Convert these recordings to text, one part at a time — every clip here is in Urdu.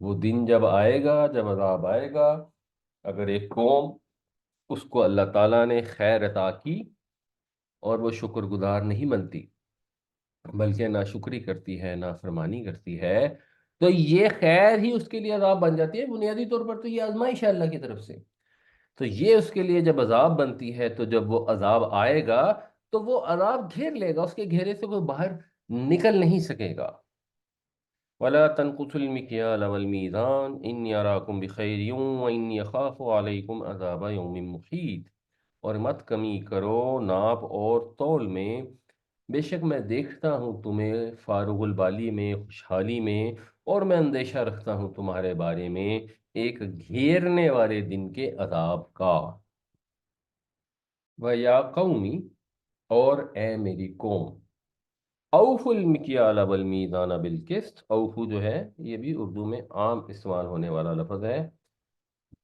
وہ دن جب آئے گا، جب عذاب آئے گا، اگر ایک قوم، اس کو اللہ تعالیٰ نے خیر عطا کی اور وہ شکر گزار نہیں بنتی بلکہ ناشکری کرتی ہے، نافرمانی کرتی ہے، تو یہ خیر ہی اس کے لیے عذاب بن جاتی ہے۔ بنیادی طور پر تو یہ آزمائش ہے اللہ کی طرف سے، تو یہ اس کے لیے جب عذاب بنتی ہے، تو جب وہ عذاب آئے گا تو وہ عذاب گھیر لے گا، اس کے گھیرے سے وہ باہر نکل نہیں سکے گا۔ ولا تنقصوا المكيال والميزان إني أراكم بخير وإني أخاف عليكم عذاب يوم محيط، اور مت کمی کرو ناپ اور تول میں، بے شک میں دیکھتا ہوں تمہیں فارغ البالی میں، خوشحالی میں، اور میں اندیشہ رکھتا ہوں تمہارے بارے میں ایک گھیرنے والے دن کے عذاب کا۔ وَيَا قَوْمِ، اور اے میری قوم، اوف المکیال والمیزان بالقسط، اوفو جو ہے یہ بھی اردو میں عام استعمال ہونے والا لفظ ہے۔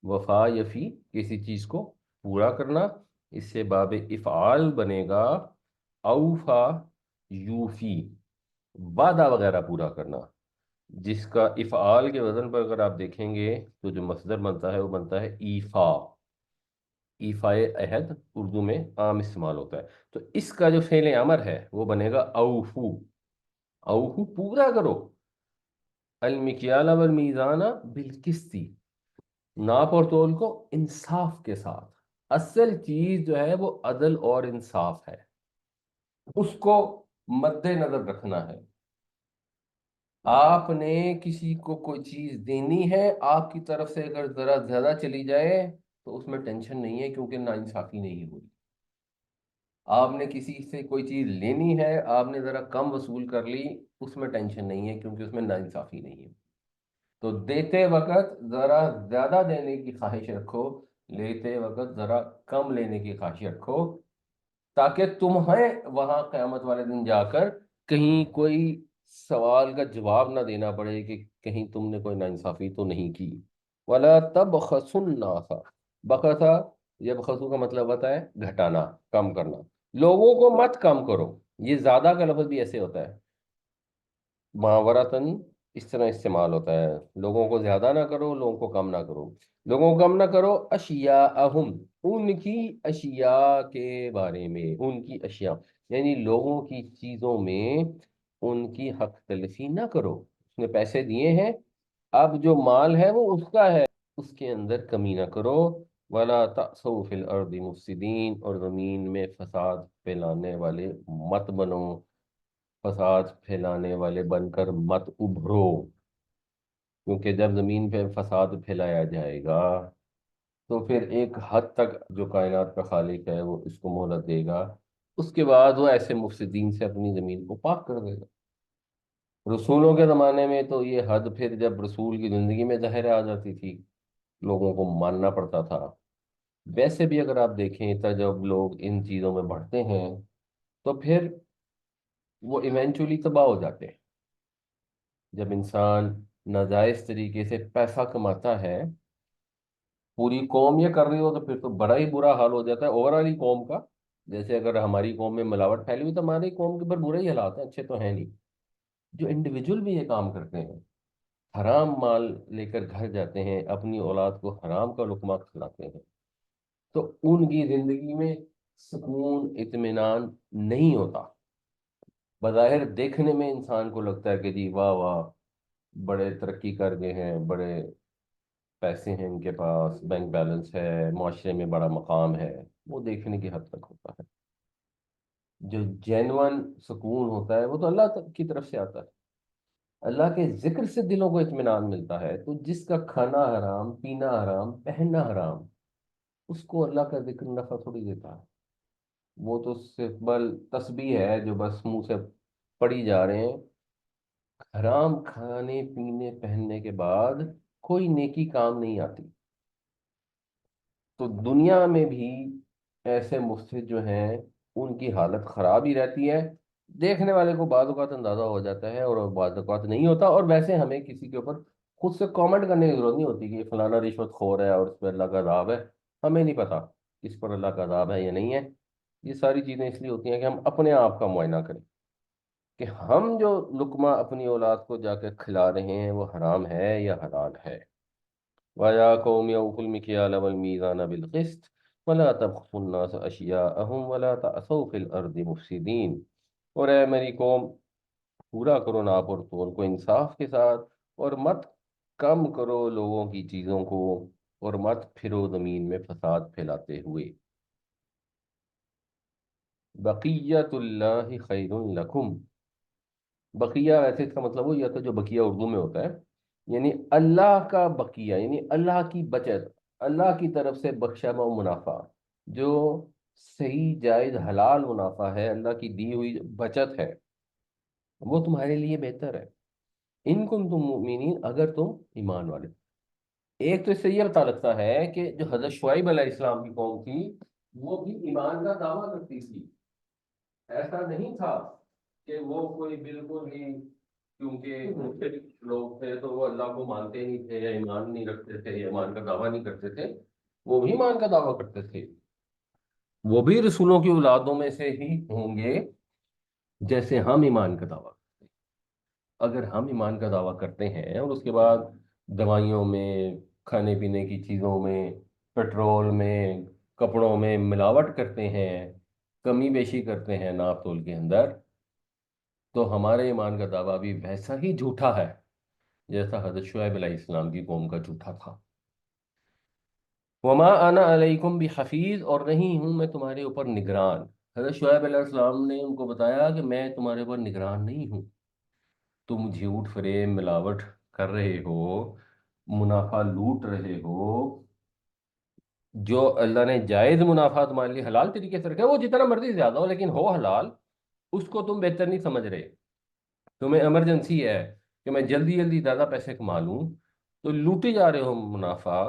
وفا یفی، کسی چیز کو پورا کرنا، اس سے باب افعال بنے گا اوفا یوفی، وعدہ وغیرہ پورا کرنا، جس کا افعال کے وزن پر اگر آپ دیکھیں گے تو جو مصدر بنتا ہے وہ بنتا ہے ایفا۔ ایفائے عہد اردو میں عام استعمال ہوتا ہے، تو اس کا جو فعل امر ہے وہ بنے گا اوفو، اوفو پورا کرو، المکیال والمیزان بالقسط، ناپ اور تول کو انصاف کے ساتھ۔ اصل چیز جو ہے وہ عدل اور انصاف ہے، اس کو مد نظر رکھنا ہے۔ آپ نے کسی کو کوئی چیز دینی ہے، آپ کی طرف سے اگر ذرا زیادہ چلی جائے تو اس میں ٹینشن نہیں ہے، کیونکہ ناانصافی نہیں ہوئی۔ آپ نے کسی سے کوئی چیز لینی ہے، آپ نے ذرا کم وصول کر لی، اس میں ٹینشن نہیں ہے، کیونکہ اس میں ناانصافی نہیں ہے۔ تو دیتے وقت ذرا زیادہ دینے کی خواہش رکھو، لیتے وقت ذرا کم لینے کی خواہش رکھو، تاکہ تمہیں وہاں قیامت والے دن جا کر کہیں کوئی سوال کا جواب نہ دینا پڑے کہ کہیں تم نے کوئی ناانصافی تو نہیں کی۔ وَلَا تَبْخَسُوا النَّاسَ، بخسا، یہ بخسو کا مطلب ہوتا ہے گھٹانا، کم کرنا، لوگوں کو مت کم کرو، یہ زیادہ کا لفظ بھی ایسے ہوتا ہے، محاورتاً اس طرح استعمال ہوتا ہے، لوگوں کو زیادہ نہ کرو، لوگوں کو کم نہ کرو، لوگوں کو کم نہ کرو اشیاءہم، ان کی اشیاء کے بارے میں، ان کی اشیاء یعنی لوگوں کی چیزوں میں ان کی حق تلفی نہ کرو۔ اس نے پیسے دیے ہیں، اب جو مال ہے وہ اس کا ہے، اس کے اندر کمی نہ کرو۔ وَلَا تَعْثَوْا فِي الْأَرْضِ مُفْسِدِينَ، اور زمین میں فساد پھیلانے والے مت بنو، فساد پھیلانے والے بن کر مت ابھرو، کیونکہ جب زمین پہ فساد پھیلایا جائے گا تو پھر ایک حد تک جو کائنات کا خالق ہے وہ اس کو مہلت دے گا، اس کے بعد وہ ایسے مفسدین سے اپنی زمین کو پاک کر دے گا۔ رسولوں کے زمانے میں تو یہ حد پھر جب رسول کی زندگی میں ظاہر آ جاتی تھی، لوگوں کو ماننا پڑتا تھا۔ ویسے بھی اگر آپ دیکھیں تو جب لوگ ان چیزوں میں بڑھتے ہیں تو پھر وہ ایونچولی تباہ ہو جاتے ہیں۔ جب انسان ناجائز طریقے سے پیسہ کماتا ہے، پوری قوم یہ کر رہی ہو، تو پھر تو بڑا ہی برا حال ہو جاتا ہے اوور آل قوم کا۔ جیسے اگر ہماری قوم میں ملاوٹ پھیلی ہوئی تو ہماری قوم کے اوپر برے ہی حالات ہیں، اچھے تو ہیں نہیں۔ جو انڈیویجول بھی یہ کام کرتے ہیں، حرام مال لے کر گھر جاتے ہیں، اپنی اولاد کو حرام کا لقمہ کھلاتے ہیں، تو ان کی زندگی میں سکون، اطمینان نہیں ہوتا۔ بظاہر دیکھنے میں انسان کو لگتا ہے کہ جی واہ واہ، بڑے ترقی کر گئے ہیں، بڑے پیسے ہیں ان کے پاس، بینک بیلنس ہے، معاشرے میں بڑا مقام ہے، وہ دیکھنے کی حد تک ہوتا ہے۔ جو جینون سکون ہوتا ہے وہ تو اللہ کی طرف سے آتا ہے، اللہ کے ذکر سے دلوں کو اطمینان ملتا ہے۔ تو جس کا کھانا حرام، پینا حرام، پہننا حرام، اس کو اللہ کا ذکر نفع تھوڑی دیتا ہے۔ وہ تو صرف بل تسبیح ہے جو بس منہ سے پڑی جا رہے ہیں۔ حرام کھانے پینے پہننے کے بعد کوئی نیکی کام نہیں آتی۔ تو دنیا میں بھی ایسے مفسد جو ہیں ان کی حالت خراب ہی رہتی ہے، دیکھنے والے کو بعض اوقات اندازہ ہو جاتا ہے اور بعض اوقات نہیں ہوتا۔ اور ویسے ہمیں کسی کے اوپر خود سے کامنٹ کرنے کی ضرورت نہیں ہوتی کہ یہ فلانا رشوت خور ہے اور اس پہ اللہ کا عذاب ہے۔ ہمیں نہیں پتا اس پر اللہ کا عذاب ہے یا نہیں ہے، یہ ساری چیزیں اس لیے ہوتی ہیں کہ ہم اپنے آپ کا معائنہ کریں کہ ہم جو لقمہ اپنی اولاد کو جا کے کھلا رہے ہیں وہ حرام ہے یا حلال ہے۔ وَيَا قَوْمِ أَوْفُوا الْمِكْيَالَ وَالْمِيزَانَ بِالْقِسْطِ وَلَا تَبْخَسُوا النَّاسَ أَشْيَاءَهُمْ وَلَا تَعْثَوْا فِي الْأَرْضِ مُفْسِدِينَ۔ اور اے میری قوم، پورا کرو ناپ اور تول کو انصاف کے ساتھ، اور مت کم کرو لوگوں کی چیزوں کو، اور مت پھرو زمین میں فساد پھیلاتے ہوئے۔ بقیت اللہ خیر لکم، بقیہ ویسے اس کا مطلب وہ یہ تھا جو بقیہ اردو میں ہوتا ہے، یعنی اللہ کا بقیہ، یعنی اللہ کی بچت، اللہ کی طرف سے بخشا ہوا منافع، جو صحیح جائز حلال منافع ہے، اللہ کی دی ہوئی بچت ہے، وہ تمہارے لیے بہتر ہے، ان کن تم مؤمنین، اگر تم ایمان والے۔ ایک تو اس سے یہ پتہ لگتا ہے کہ جو حضرت شعیب علیہ السلام کی قوم تھی وہ بھی ایمان کا دعویٰ کرتی تھی، ایسا نہیں تھا کہ وہ کوئی بالکل ہی، کیونکہ مختلف لوگ تھے تو وہ اللہ کو مانتے نہیں تھے یا ایمان نہیں رکھتے تھے یا ایمان کا دعویٰ نہیں کرتے تھے، وہ بھی ایمان کا دعویٰ کرتے تھے، وہ بھی رسولوں کی اولادوں میں سے ہی ہوں گے جیسے ہم ایمان کا دعویٰ۔ اگر ہم ایمان کا دعویٰ کرتے ہیں اور اس کے بعد دوائیوں میں، کھانے پینے کی چیزوں میں، پیٹرول میں، کپڑوں میں ملاوٹ کرتے ہیں، کمی بیشی کرتے ہیں ناپ تول کے اندر، تو ہمارے ایمان کا دعویٰ بھی ویسا ہی جھوٹا ہے جیسا حضرت شعیب علیہ السلام کی قوم کا جھوٹا تھا۔ وما انا علیکم بحفیظ، اور نہیں ہوں میں تمہارے اوپر نگران۔ حضرت شعیب علیہ السلام نے ان کو بتایا کہ میں تمہارے اوپر نگران نہیں ہوں، تم جھوٹ فریب ملاوٹ کر رہے ہو، منافع لوٹ رہے ہو، جو اللہ نے جائز منافع تمہارے لیے حلال طریقے سے رکھا ہے وہ جتنا مرضی زیادہ ہو لیکن ہو حلال، اس کو تم بہتر نہیں سمجھ رہے، تمہیں ایمرجنسی ہے کہ میں جلدی جلدی زیادہ پیسے کما لوں، تو لوٹے جا رہے ہو منافع،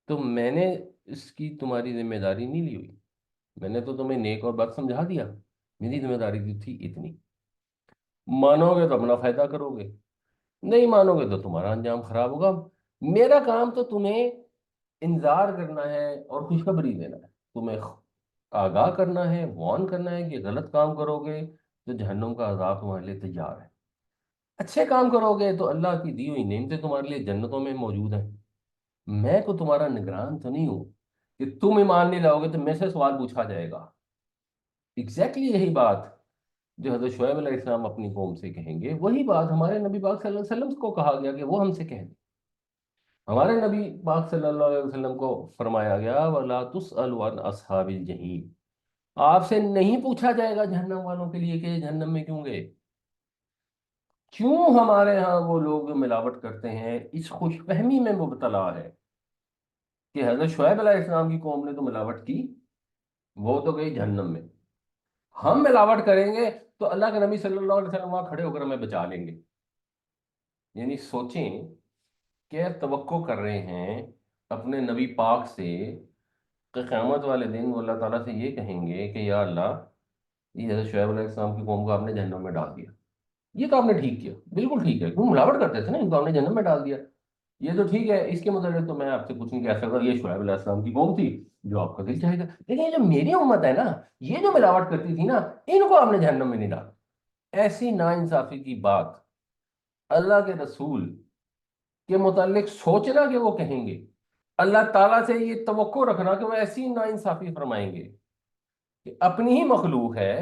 تو میں نے اس کی تمہاری ذمہ داری نہیں لی ہوئی، میں نے تو تمہیں نیک اور بات سمجھا دیا، میری ذمہ داری جو تھی اتنی، مانو گے تو اپنا فائدہ کرو گے، نہیں مانو گے تو تمہارا انجام خراب ہوگا، میرا کام تو تمہیں انذار کرنا ہے اور خوشخبری دینا ہے، تمہیں آگاہ کرنا ہے، وارن کرنا ہے کہ غلط کام کرو گے تو جہنم کا عذاب تمہارے لیے تیار ہے، اچھے کام کرو گے تو اللہ کی دی ہوئی نعمتیں تمہارے لیے جنتوں میں موجود ہیں، میں کو تمہارا نگران تو نہیں ہوں کہ تم ایمان نہیں لاؤ گے تو میں سے سوال پوچھا جائے گا۔ ایگزیکٹلی یہی بات جو حضرت شعیب علیہ السلام اپنی قوم سے کہیں گے، وہی بات ہمارے نبی پاک صلی اللہ علیہ وسلم کو کہا گیا کہ وہ ہم سے کہیں گے۔ ہمارے نبی پاک صلی اللہ علیہ وسلم کو فرمایا گیا وَلَا تُسْأَلُ عَنْ أَصْحَابِ الْجَحِيمِ، آپ سے نہیں پوچھا جائے گا جہنم والوں کے لیے کہ یہ جہنم میں کیوں گئے، کیوں ہمارے ہاں وہ لوگ جو ملاوٹ کرتے ہیں اس خوش فہمی میں مبتلا ہے کہ حضرت شعیب علیہ السلام کی قوم نے تو ملاوٹ کی، وہ تو گئی جہنم میں، ہم ملاوٹ کریں گے تو اللہ کے نبی صلی اللہ علیہ وسلم وہاں کھڑے ہو کر ہمیں بچا لیں گے۔ یعنی سوچیں کہ توقع کر رہے ہیں اپنے نبی پاک سے کہ قیامت والے دن وہ اللہ تعالیٰ سے یہ کہیں گے کہ یا اللہ، یہ حضرت شعیب علیہ السلام کی قوم کو آپ نے جہنم میں ڈال دیا، یہ تو آپ نے ٹھیک کیا، بالکل ٹھیک ہے، کیوں ملاوٹ کرتے تھے نا، ان کو آپ نے جہنم میں ڈال دیا، یہ تو ٹھیک ہے، اس کے متعلق تو میں آپ سے پوچھوں کہ ایسا یہ شعیب علیہ السلام کی قوم تھی جو آپ کا دل چاہے گا، لیکن یہ جو میری امت ہے نا، یہ جو ملاوٹ کرتی تھی نا، ان کو آپ نے جہنم میں نہیں ڈالا۔ ایسی ناانصافی کی بات اللہ کے رسول کے متعلق سوچنا کہ وہ کہیں گے، اللہ تعالیٰ سے یہ توقع رکھنا کہ وہ ایسی ناانصافی فرمائیں گے کہ اپنی ہی مخلوق ہے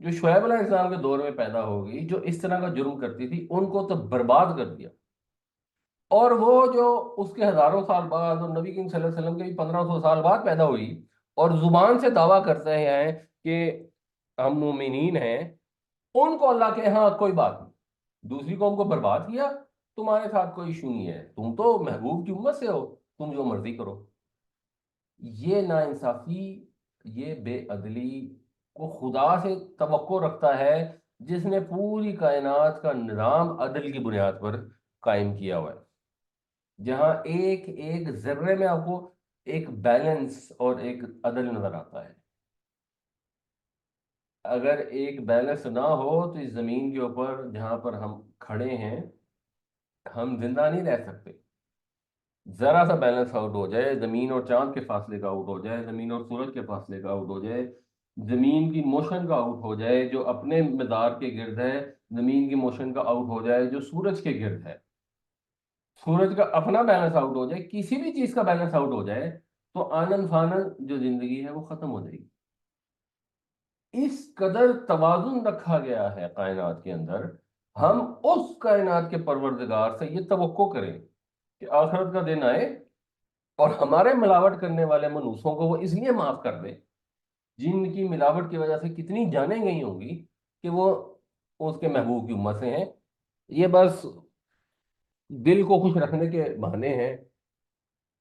جو شعیب علیہ السلام کے دور میں پیدا ہوگی، جو اس طرح کا جرم کرتی تھی، ان کو تو برباد کر دیا، اور وہ جو اس کے ہزاروں سال بعد اور نبی کریم صلی اللہ علیہ وسلم کے بھی 1500 سال بعد پیدا ہوئی اور زبان سے دعویٰ کرتے ہیں کہ ہم مومنین ہیں، ان کو اللہ کے ہاں کوئی بات نہیں، دوسری قوم کو برباد کیا، تمہارے ساتھ کوئی ایشو نہیں ہے، تم تو محبوب کی امت سے ہو، تم جو مرضی کرو۔ یہ ناانصافی، یہ بے عدلی کو خدا سے توقع رکھتا ہے جس نے پوری کائنات کا نظام عدل کی بنیاد پر قائم کیا ہوا ہے، جہاں ایک ایک ذرے میں آپ کو ایک بیلنس اور ایک عدل نظر آتا ہے۔ اگر ایک بیلنس نہ ہو تو اس زمین کے اوپر جہاں پر ہم کھڑے ہیں ہم زندہ نہیں رہ سکتے، ذرا سا بیلنس آؤٹ ہو جائے، زمین اور چاند کے فاصلے کا آؤٹ ہو جائے، زمین اور سورج کے فاصلے کا آؤٹ ہو جائے، زمین کی موشن کا آؤٹ ہو جائے جو اپنے مدار کے گرد ہے، زمین کی موشن کا آؤٹ ہو جائے جو سورج کے گرد ہے، سورج کا اپنا بیلنس آؤٹ ہو جائے، کسی بھی چیز کا بیلنس آؤٹ ہو جائے، تو آنن فانن جو زندگی ہے وہ ختم ہو جائے گی۔ اس قدر توازن رکھا گیا ہے کائنات کے اندر، ہم اس کائنات کے پروردگار سے یہ توقع کریں کہ آخرت کا دن آئے اور ہمارے ملاوٹ کرنے والے منوسوں کو وہ اس لیے معاف کر دے، جن کی ملاوٹ کی وجہ سے کتنی جانیں گئی ہوں گی کہ وہ اس کے محبوب کی امت سے ہیں، یہ بس دل کو خوش رکھنے کے بہانے ہیں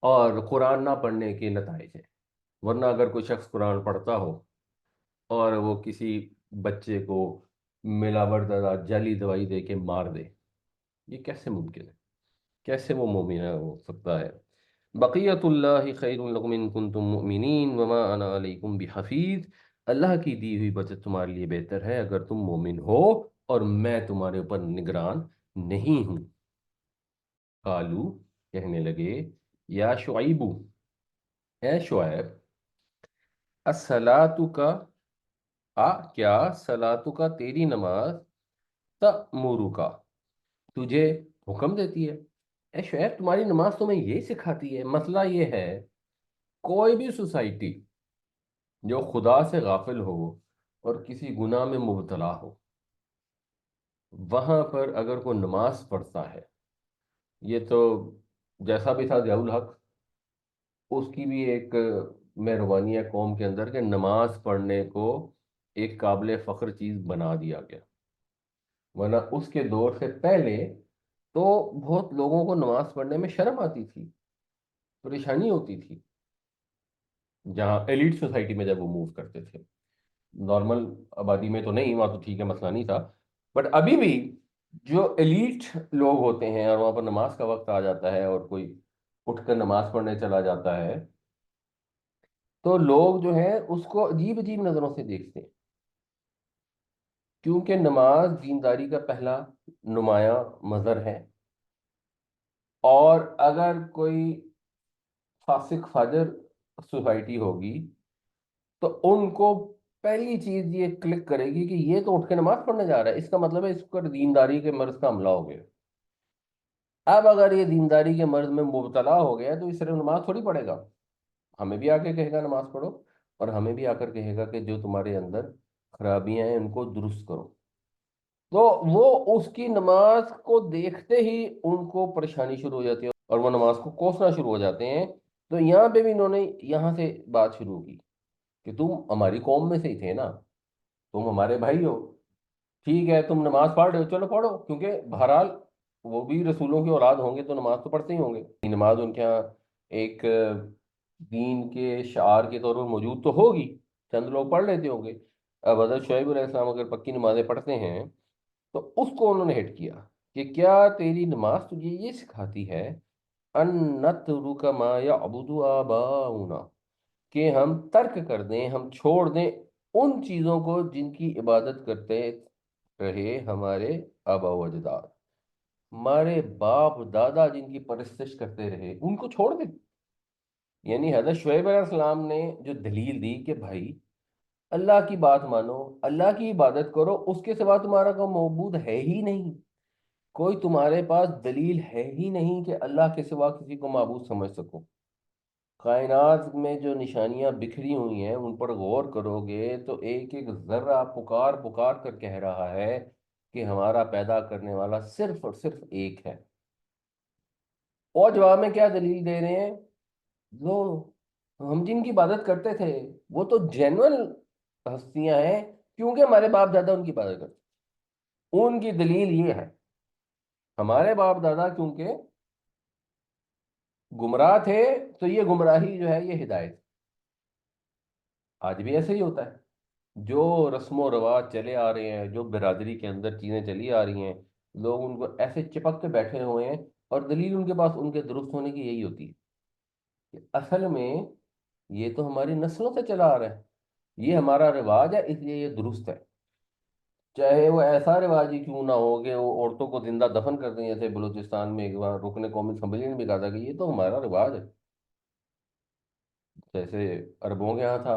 اور قرآن نہ پڑھنے کے نتائج ہیں۔ ورنہ اگر کوئی شخص قرآن پڑھتا ہو اور وہ کسی بچے کو ملاوٹ زدہ جعلی دوائی دے کے مار دے، یہ کیسے ممکن ہے؟ کیسے وہ مومن ہو سکتا ہے؟ بقیت اللہ خیر لکم ان کنتم مؤمنین وما انا علیکم بحفیظ، اللہ کی دی ہوئی بچت تمہارے لیے بہتر ہے اگر تم مومن ہو اور میں تمہارے اوپر نگران نہیں ہوں۔ قالو، کہنے لگے، یا شعیبو، اے شعیب، الصلاۃ کا، کیا صلاتو کا تیری نماز، تأمرو کا تجھے حکم دیتی ہے؟ اے شعیب تمہاری نماز تمہیں یہ سکھاتی ہے؟ مسئلہ یہ ہے، کوئی بھی سوسائٹی جو خدا سے غافل ہو اور کسی گناہ میں مبتلا ہو، وہاں پر اگر کوئی نماز پڑھتا ہے، یہ تو جیسا بھی تھا ضیاء الحق، اس کی بھی ایک مہربانی ہے قوم کے اندر کہ نماز پڑھنے کو ایک قابل فخر چیز بنا دیا گیا، ورنہ اس کے دور سے پہلے تو بہت لوگوں کو نماز پڑھنے میں شرم آتی تھی، پریشانی ہوتی تھی، جہاں ایلیٹ سوسائٹی میں جب وہ موو کرتے تھے، نارمل آبادی میں تو نہیں، وہاں تو ٹھیک ہے مسئلہ نہیں تھا، بٹ ابھی بھی جو ایلیٹ لوگ ہوتے ہیں اور وہاں پر نماز کا وقت آ جاتا ہے اور کوئی اٹھ کر نماز پڑھنے چلا جاتا ہے، تو لوگ جو ہیں اس کو عجیب عجیب نظروں سے دیکھتے ہیں، کیونکہ نماز دینداری کا پہلا نمایاں مظہر ہے، اور اگر کوئی فاسق فاجر سوسائٹی ہوگی تو ان کو پہلی چیز یہ کلک کرے گی کہ یہ تو اٹھ کے نماز پڑھنے جا رہا ہے، اس کا مطلب ہے اس پر دینداری کے مرض کا حملہ ہو گیا۔ اب اگر یہ دینداری کے مرض میں مبتلا ہو گیا تو یہ صرف نماز تھوڑی پڑھے گا، ہمیں بھی آ کے کہے گا نماز پڑھو، اور ہمیں بھی آ کر کہے گا کہ جو تمہارے اندر خرابیاں ہیں ان کو درست کرو۔ تو وہ اس کی نماز کو دیکھتے ہی ان کو پریشانی شروع ہو جاتی ہے اور وہ نماز کو کوسنا شروع ہو جاتے ہیں۔ تو یہاں پہ بھی انہوں نے یہاں سے بات شروع کی کہ تم ہماری قوم میں سے ہی تھے نا، تم ہمارے بھائی ہو، ٹھیک ہے تم نماز پڑھ رہے ہو، چلو پڑھو، کیونکہ بہرحال وہ بھی رسولوں کی اولاد ہوں گے تو نماز تو پڑھتے ہی ہوں گے، نماز ان کے ہاں ایک دین کے شعار کے طور پر موجود تو ہوگی، چند لوگ پڑھ لیتے ہوں گے۔ اب حضرت شعیب علیہ السلام اگر پکی نمازیں پڑھتے ہیں تو اس کو انہوں نے ہٹ کیا کہ کیا تیری نماز تجھے یہ سکھاتی ہے ان نترک ما یعبد آباؤنا، کہ ہم ترک کر دیں، ہم چھوڑ دیں ان چیزوں کو جن کی عبادت کرتے رہے ہمارے آبا و اجداد، ہمارے باپ دادا جن کی پرستش کرتے رہے ان کو چھوڑ دیں۔ یعنی حضرت شعیب علیہ السلام نے جو دلیل دی کہ بھائی اللہ کی بات مانو، اللہ کی عبادت کرو، اس کے سوا تمہارا کوئی معبود ہے ہی نہیں، کوئی تمہارے پاس دلیل ہے ہی نہیں کہ اللہ کے سوا کسی کو معبود سمجھ سکو۔ کائنات میں جو نشانیاں بکھری ہوئی ہیں ان پر غور کرو گے تو ایک ایک ذرہ پکار پکار کر کہہ رہا ہے کہ ہمارا پیدا کرنے والا صرف اور صرف ایک ہے۔ اور جواب میں کیا دلیل دے رہے ہیں؟ جو ہم جن کی عبادت کرتے تھے وہ تو جینول ہستیاں ہیں، کیونکہ ہمارے باپ دادا ان کی عبادت کرتے تھے۔ ان کی دلیل یہ ہے، ہمارے باپ دادا کیونکہ گمراہ تھے تو یہ گمراہی جو ہے یہ ہدایت۔ آج بھی ایسے ہی ہوتا ہے، جو رسم و رواج چلے آ رہے ہیں، جو برادری کے اندر چیزیں چلی آ رہی ہیں، لوگ ان کو ایسے چپک کے بیٹھے ہوئے ہیں، اور دلیل ان کے پاس ان کے درست ہونے کی یہی ہوتی ہے کہ اصل میں یہ تو ہماری نسلوں سے چلا آ رہا ہے، یہ ہمارا رواج ہے اس لیے یہ درست ہے، چاہے وہ ایسا رواج ہی کیوں نہ ہو کہ وہ عورتوں کو زندہ دفن کر دیں، جیسے بلوچستان میں ایک بار رکن قومی اسمبلی نے بھی کہا تھا کہ یہ تو ہمارا رواج ہے، جیسے عربوں کے یہاں تھا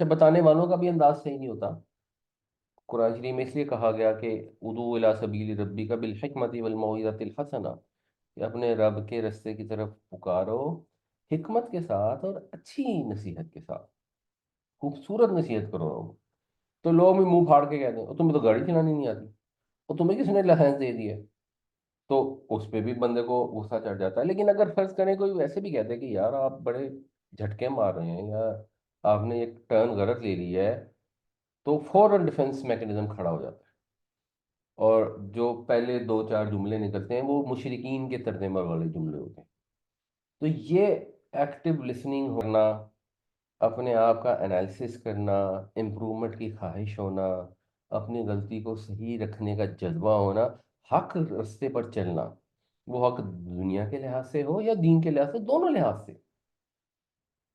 اچھا، بتانے والوں کا بھی انداز صحیح نہیں ہوتا۔ قرآن شریف میں اس لیے کہا گیا کہ ادعو الی سبیل ربک بالحکمت والموعظۃ الحسنہ، کہ اپنے رب کے رستے کی طرف پکارو حکمت کے ساتھ اور اچھی نصیحت کے ساتھ، خوبصورت نصیحت کرو لوگ۔ تو لوگ بھی منہ پھاڑ کے کہتے ہیں تمہیں تو گاڑی چلانی نہیں آتی، اور تمہیں کس نے لائسنس دے دیا ہے؟ تو اس پہ بھی بندے کو غصہ چڑھ جاتا ہے۔ لیکن اگر فرض کریں کوئی ویسے بھی کہتے ہیں کہ یار آپ بڑے جھٹکے مار رہے ہیں، یا آپ نے ایک ٹرن غلط لے لی ہے، تو فوراً ڈیفenس میکنزم کھڑا ہو جاتا ہے، اور جو پہلے دو چار جملے نکلتے ہیں وہ مشرکین کے طرز عمل والے جملے ہوتے ہیں۔ تو یہ ایکٹیو لسننگ ہونا، اپنے آپ کا انالیسس کرنا، امپرومنٹ کی خواہش ہونا، اپنی غلطی کو صحیح رکھنے کا جذبہ ہونا، حق رستے پر چلنا، وہ حق دنیا کے لحاظ سے ہو یا دین کے لحاظ سے، دونوں لحاظ سے۔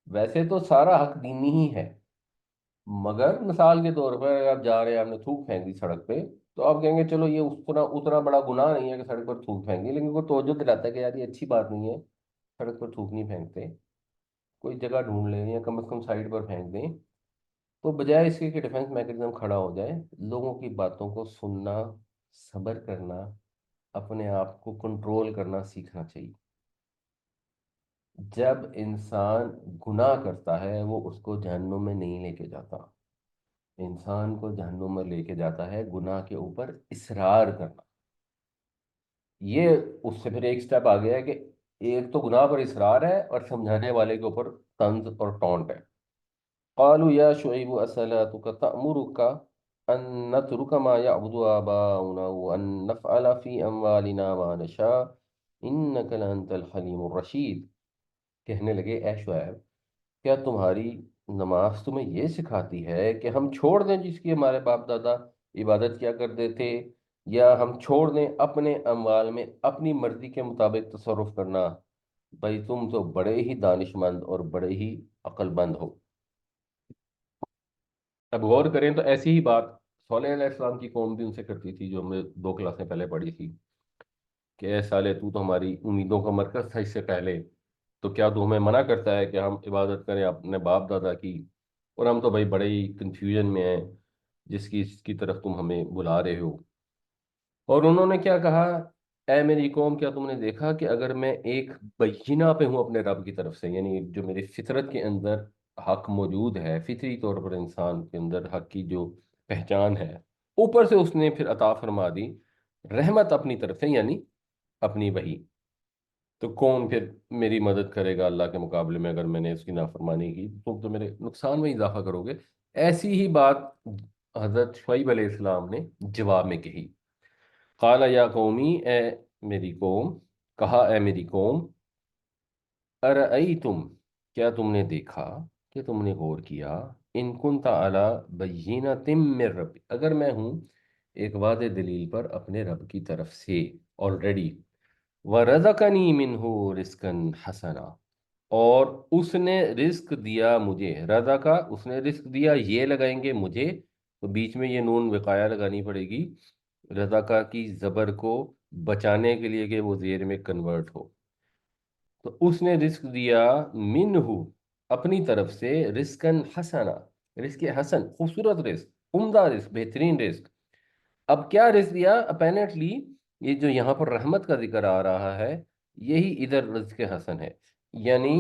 ویسے تو سارا حق دینی ہی ہے، مگر مثال کے طور پر اگر آپ جا رہے ہیں، آپ نے تھوک پھینک دی سڑک پہ، تو آپ کہیں گے چلو یہ اتنا بڑا گناہ نہیں ہے کہ سڑک پر تھوک پھینک دی، لیکن کوئی توجہ دلاتا ہے کہ یار یہ اچھی بات نہیں ہے، سڑک پر تھوک نہیں پھینکتے، کوئی جگہ ڈھونڈ لیں یا کم از کم سائڈ پر پھینک دیں۔ تو بجائے اس کے کہ ڈیفenس میکنزم کھڑا ہو جائے، لوگوں کی باتوں کو سننا، صبر کرنا، اپنے آپ کو کنٹرول کرنا سیکھنا چاہیے۔ جب انسان گناہ کرتا ہے وہ اس کو جہنم میں نہیں لے کے جاتا، انسان کو جہنم میں لے کے جاتا ہے گناہ کے اوپر اصرار کرنا۔ یہ اس سے پھر ایک سٹیپ آ گیا ہے کہ ایک تو گناہ پر اصرار ہے، اور سمجھانے والے کے اوپر طنز اور ٹونٹ ہے۔ قالوا یا شعیب اصلاتک تأمرک ان نترک ما یعبد آباؤنا وان نفعل فی اموالنا ما نشاء انک لانت الحلیم الرشید۔ کہنے لگے اے شعیب، کیا تمہاری نماز تمہیں یہ سکھاتی ہے کہ ہم چھوڑ دیں جس کی ہمارے باپ دادا عبادت کیا کرتے تھے، یا ہم چھوڑ دیں اپنے اموال میں اپنی مرضی کے مطابق تصرف کرنا؟ بھائی تم تو بڑے ہی دانش مند اور بڑے ہی عقل مند ہو۔ اب غور کریں تو ایسی ہی بات صالح علیہ السلام کی قوم بھی ان سے کرتی تھی، جو ہم نے دو کلاسیں پہلے پڑھی تھی، کہ اے سالے تو ہماری امیدوں کا مرکز تھا اس سے پہلے، تو کیا تو ہمیں منع کرتا ہے کہ ہم عبادت کریں اپنے باپ دادا کی؟ اور ہم تو بھائی بڑے ہی کنفیوژن میں ہیں، جس کی طرف تم ہمیں بلا رہے ہو۔ اور انہوں نے کیا کہا؟ اے میری قوم، کیا تم نے دیکھا کہ اگر میں ایک بینہ پہ ہوں اپنے رب کی طرف سے، یعنی جو میری فطرت کے اندر حق موجود ہے، فطری طور پر انسان کے اندر حق کی جو پہچان ہے، اوپر سے اس نے پھر عطا فرما دی رحمت اپنی طرف سے، یعنی اپنی وحی، تو کون پھر میری مدد کرے گا اللہ کے مقابلے میں؟ اگر میں نے اس کی نافرمانی کی تم تو میرے نقصان میں اضافہ کرو گے۔ ایسی ہی بات حضرت شعیب علیہ السلام نے جواب میں کہی۔ قال یا قومی، اے میری قوم، کہا اے میری قوم، ارأیتم، کیا تم نے دیکھا، کہ تم نے غور کیا، ان کنت علی بینۃ من ربی، اگر میں ہوں ایک واضح دلیل پر اپنے رب کی طرف سے آلریڈی، وَرَزَقَنِي مِنْهُ رِزْقًا حَسَنًا، اور اس نے رزق دیا مجھے، رضا کا اس نے رزق دیا، یہ لگائیں گے مجھے، تو بیچ میں یہ نون وقایا لگانی پڑے گی رضا کا کی زبر کو بچانے کے لیے کہ وہ زیر میں کنورٹ ہو۔ تو اس نے رزق دیا منہ، اپنی طرف سے، رزقاً حسنا، رزق حسن، خوبصورت رزق، عمدہ رزق، بہترین رزق۔ اب کیا رزق دیا؟ اپیرنٹلی یہ جو یہاں پر رحمت کا ذکر آ رہا ہے، یہی ادھر رزق حسن ہے، یعنی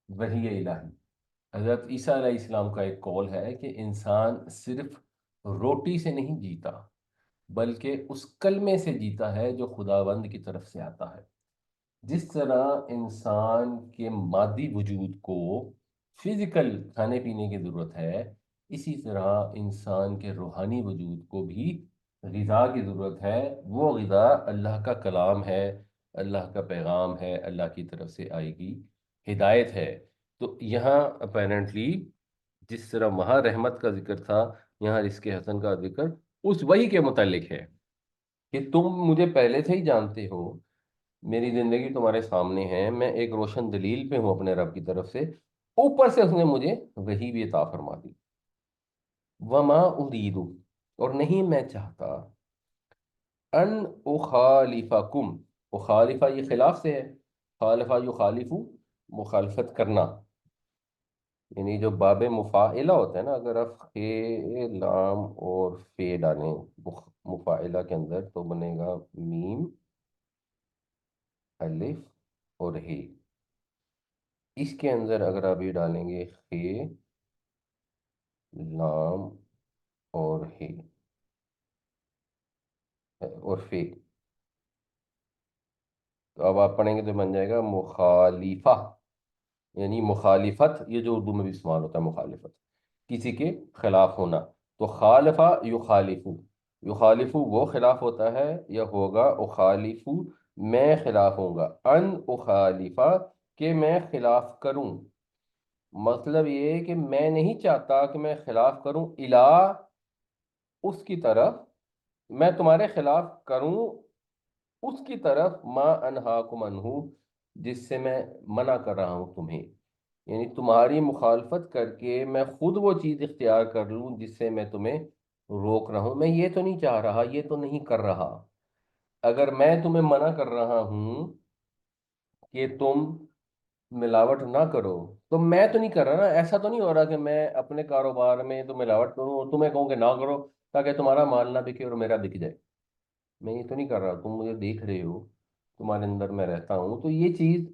وحی الہی۔ حضرت عیسیٰ علیہ السلام کا ایک قول ہے کہ انسان صرف روٹی سے نہیں جیتا، بلکہ اس کلمے سے جیتا ہے جو خداوند کی طرف سے آتا ہے۔ جس طرح انسان کے مادی وجود کو فزیکل کھانے پینے کی ضرورت ہے، اسی طرح انسان کے روحانی وجود کو بھی غذا کی ضرورت ہے۔ وہ غذا اللہ کا کلام ہے، اللہ کا پیغام ہے، اللہ کی طرف سے آئے گی ہدایت ہے۔ تو یہاں اپیرنٹلی جس طرح وہاں رحمت کا ذکر تھا، یہاں رزق حسن کا ذکر اس وحی کے متعلق ہے، کہ تم مجھے پہلے سے ہی جانتے ہو، میری زندگی تمہارے سامنے ہے، میں ایک روشن دلیل پہ ہوں اپنے رب کی طرف سے، اوپر سے اس نے مجھے وحی بھی عطا فرما دی۔ وما اريد، اور نہیں میں چاہتا، ان اخالفکم، اخالفہ یہ خلاف سے ہے، خالفہ یخالف، مخالفت کرنا، یعنی جو باب مفاعلہ ہوتا ہے نا، اگر آپ خے لام اور فے ڈالیں مفاعلہ کے اندر تو بنے گا میم الف اور ہے. اس کے اندر اگر آپ یہ ڈالیں گے خے لام اور ہے اور فے، تو اب آپ پڑھیں گے تو بن جائے گا مخالفہ. یعنی مخالفت، یہ جو اردو میں بھی استعمال ہوتا ہے مخالفت، کسی کے خلاف ہونا. تو خالفہ یخالفو، یخالفو وہ خلاف ہوتا ہے یا ہوگا، اخالفو میں خلاف ہوں گا، ان اخالفہ کہ میں خلاف کروں. مطلب یہ ہے کہ میں نہیں چاہتا کہ میں خلاف کروں الا اس کی طرف، میں تمہارے خلاف کروں اس کی طرف، ما انہاکم عنہ جس سے میں منع کر رہا ہوں تمہیں. یعنی تمہاری مخالفت کر کے میں خود وہ چیز اختیار کر لوں جس سے میں تمہیں روک رہا ہوں. میں یہ تو نہیں چاہ رہا، یہ تو نہیں کر رہا. اگر میں تمہیں منع کر رہا ہوں کہ تم ملاوٹ نہ کرو تو میں تو نہیں کر رہا نا. ایسا تو نہیں ہو رہا کہ میں اپنے کاروبار میں تو ملاوٹ کروں اور تمہیں کہوں کہ نہ کرو تاکہ تمہارا مال نہ بکے اور میرا بک جائے. میں یہ تو نہیں کر رہا، تم مجھے دیکھ رہے ہو، تمہارے اندر میں رہتا ہوں، تو یہ چیز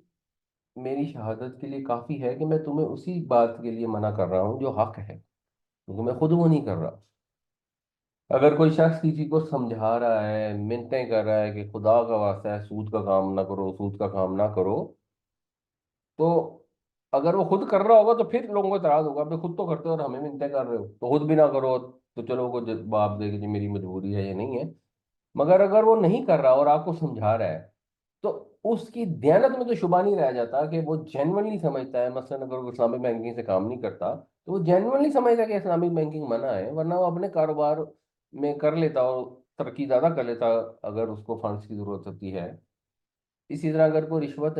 میری شہادت کے لیے کافی ہے کہ میں تمہیں اسی بات کے لیے منع کر رہا ہوں جو حق ہے، کیونکہ میں خود وہ نہیں کر رہا. اگر کوئی شخص کسی کو سمجھا رہا ہے، منتیں کر رہا ہے کہ خدا کا واسطہ ہے سود کا کام نہ کرو، سود کا کام نہ کرو، تو اگر وہ خود کر رہا ہوگا تو پھر لوگوں کو اعتراض ہوگا کہ خود تو کرتے ہو اور ہمیں منتیں کر رہے ہو، تو خود بھی نہ کرو تو چلو کو جواب دے کہ جی میری مجبوری ہے یہ نہیں ہے. مگر اگر وہ نہیں کر رہا اور آپ کو سمجھا رہا ہے تو اس کی دیانت میں تو شبہ نہیں رہ جاتا کہ وہ جینونلی سمجھتا ہے. مثلا اگر وہ اسلامک بینکنگ سے کام نہیں کرتا تو وہ جینونلی سمجھتا ہے کہ اسلامک بینکنگ منع ہے، ورنہ وہ اپنے کاروبار میں کر لیتا اور ترقی زیادہ کر لیتا اگر اس کو فنڈس کی ضرورت ہوتی ہے. اسی طرح اگر کوئی رشوت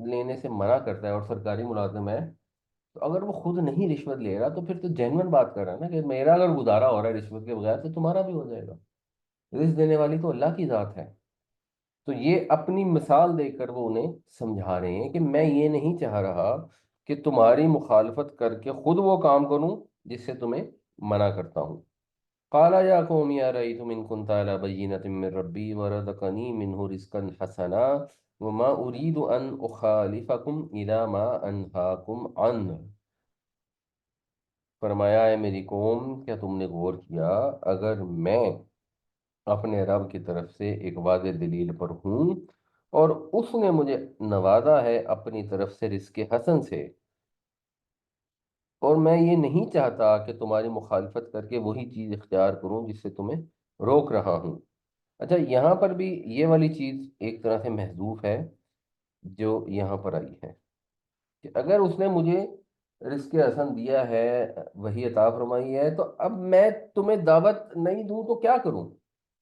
لینے سے منع کرتا ہے اور سرکاری ملازم ہے، تو اگر وہ خود نہیں رشوت لے رہا تو پھر تو جینون بات کر رہا ہے نا کہ میرا اگر گزارا ہو رہا ہے رشوت کے بغیر تو تمہارا بھی ہو جائے گا. رزق دینے والی تو اللہ کی ذات ہے. تو یہ اپنی مثال دے کر وہ انہیں سمجھا رہے ہیں کہ میں یہ نہیں چاہ رہا کہ تمہاری مخالفت کر کے خود وہ کام کروں جس سے تمہیں منع کرتا ہوں. قال یا قوم اریتم ان كنت على بینۃ من ربی ورزقنی منه رزقا حسنا وما اريد ان اخالفكم الى ما انهاكم عنه. فرمایا ہے میری قوم، کیا تم نے غور کیا اگر میں اپنے رب کی طرف سے ایک واضح دلیل پر ہوں اور اس نے مجھے نوازا ہے اپنی طرف سے رزق حسن سے، اور میں یہ نہیں چاہتا کہ تمہاری مخالفت کر کے وہی چیز اختیار کروں جس سے تمہیں روک رہا ہوں. اچھا، یہاں پر بھی یہ والی چیز ایک طرح سے محذوف ہے جو یہاں پر آئی ہے کہ اگر اس نے مجھے رزق حسن دیا ہے، وہی عطا فرمائی ہے، تو اب میں تمہیں دعوت نہیں دوں تو کیا کروں؟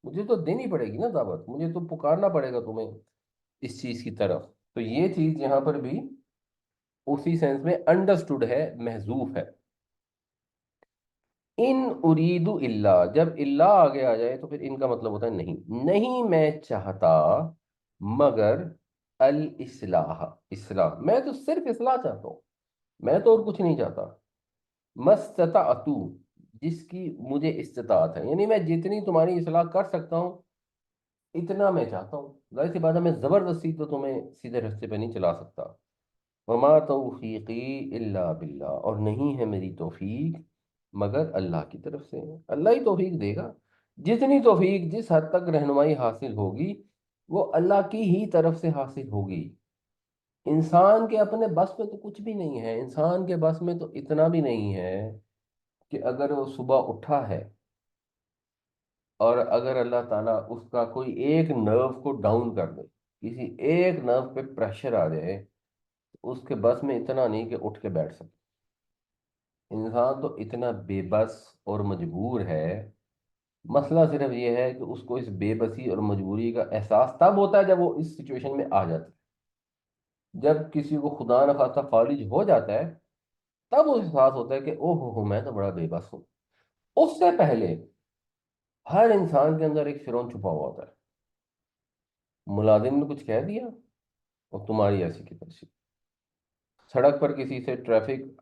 مجھے تو دینی پڑے گی نا دعوت، مجھے تو پکارنا پڑے گا تمہیں اس چیز کی طرف. تو یہ چیز یہاں پر بھی اسی سینس میں انڈرسٹوڈ ہے، محذوف ہے. ان ارید اللہ، جب اللہ آگے آ جائے تو پھر ان کا مطلب ہوتا ہے نہیں، نہیں میں چاہتا مگر الاصلاح، اصلاح، میں تو صرف اصلاح چاہتا ہوں، میں تو اور کچھ نہیں چاہتا. مستطعتو، جس کی مجھے استطاعت ہے، یعنی میں جتنی تمہاری اصلاح کر سکتا ہوں اتنا میں چاہتا ہوں. ظاہر سی بات ہے میں زبردستی تو تمہیں سیدھے راستے پہ نہیں چلا سکتا. وما توفیقی الا باللہ، اور نہیں ہے میری توفیق مگر اللہ کی طرف سے. اللہ ہی توفیق دے گا. جتنی توفیق، جس حد تک رہنمائی حاصل ہوگی وہ اللہ کی ہی طرف سے حاصل ہوگی. انسان کے اپنے بس میں تو کچھ بھی نہیں ہے. انسان کے بس میں تو اتنا بھی نہیں ہے کہ اگر وہ صبح اٹھا ہے اور اگر اللہ تعالیٰ اس کا کوئی ایک نرو کو ڈاؤن کر دے، کسی ایک نرو پہ پریشر آ جائے، اس کے بس میں اتنا نہیں کہ اٹھ کے بیٹھ سکے. انسان تو اتنا بے بس اور مجبور ہے. مسئلہ صرف یہ ہے کہ اس کو اس بے بسی اور مجبوری کا احساس تب ہوتا ہے جب وہ اس سچویشن میں آ جاتا ہے. جب کسی کو خدا نخواستہ فالج ہو جاتا ہے تب وہ احساس ہوتا ہے کہ او ہو میں تو بڑا بے بس ہوں. اس سے پہلے ہر انسان کے اندر ایک فرعون چھپا ہوا ہوتا ہے. ملازم نے کچھ کہہ دیا اور تمہاری ایسی کی تیسی، سڑک پر کسی سے ٹریفک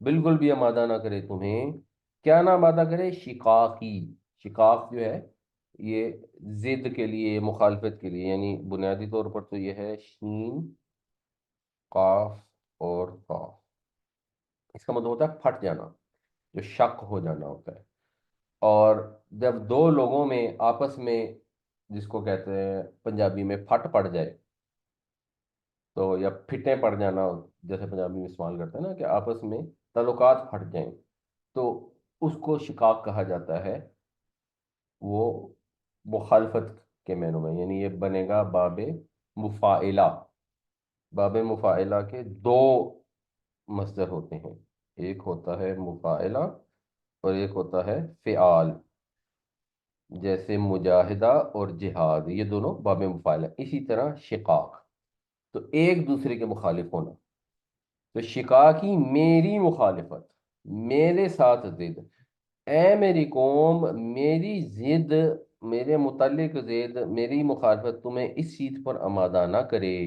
بالکل بھی آمادہ نہ کرے تمہیں، کیا نہ آمادہ کرے، شقاقی، شقاق جو ہے یہ ضد کے لیے، مخالفت کے لیے، یعنی بنیادی طور پر تو یہ ہے شین قاف اور فا، اس کا مطلب ہوتا ہے پھٹ جانا، جو شک ہو جانا ہوتا ہے۔ اور جب دو لوگوں میں آپس میں، جس کو کہتے ہیں پنجابی میں پھٹ پڑ جائے، تو یا پھٹیں پڑ جانا، جیسے پنجابی میں استعمال کرتے ہیں نا کہ آپس میں تعلقات پھٹ جائیں، تو اس کو شقاق کہا جاتا ہے، وہ مخالفت کے معنوں میں، یعنی یہ بنے گا باب مفاعلہ۔ باب مفاعلہ کے دو مصدر ہوتے ہیں، ایک ہوتا ہے مفاعلہ اور ایک ہوتا ہے فعال، جیسے مجاہدہ اور جہاد، یہ دونوں باب مفاعلہ، اسی طرح شقاق، تو ایک دوسرے کے مخالف ہونا، تو شقاقی میری مخالفت، میرے ساتھ ضد، اے میری قوم میری ضد، میرے متعلق ضد، میری مخالفت تمہیں اس چیز پر آمادہ نہ کرے،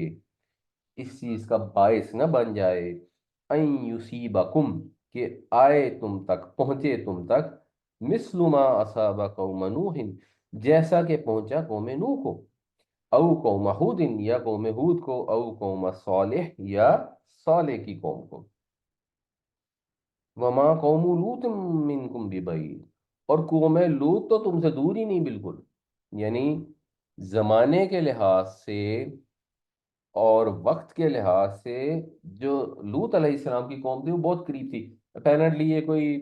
اس چیز کا باعث نہ بن جائے، این یصیبکم، کہ آئے تم تک، پہنچے تم تک، مثل ما اصاب قوم نوح، جیسا کہ پہنچا قوم نوح کو، او قوم ہود، یا قوم ہود کو، او قوم صالح، یا صالح کی قوم کو، وما قوم لوط منکم ببعید، اور قوم لوط تو تم سے دور ہی نہیں بالکل، یعنی زمانے کے لحاظ سے اور وقت کے لحاظ سے جو لوط علیہ السلام کی قوم تھی وہ بہت قریب تھی، اپیرنٹلی یہ کوئی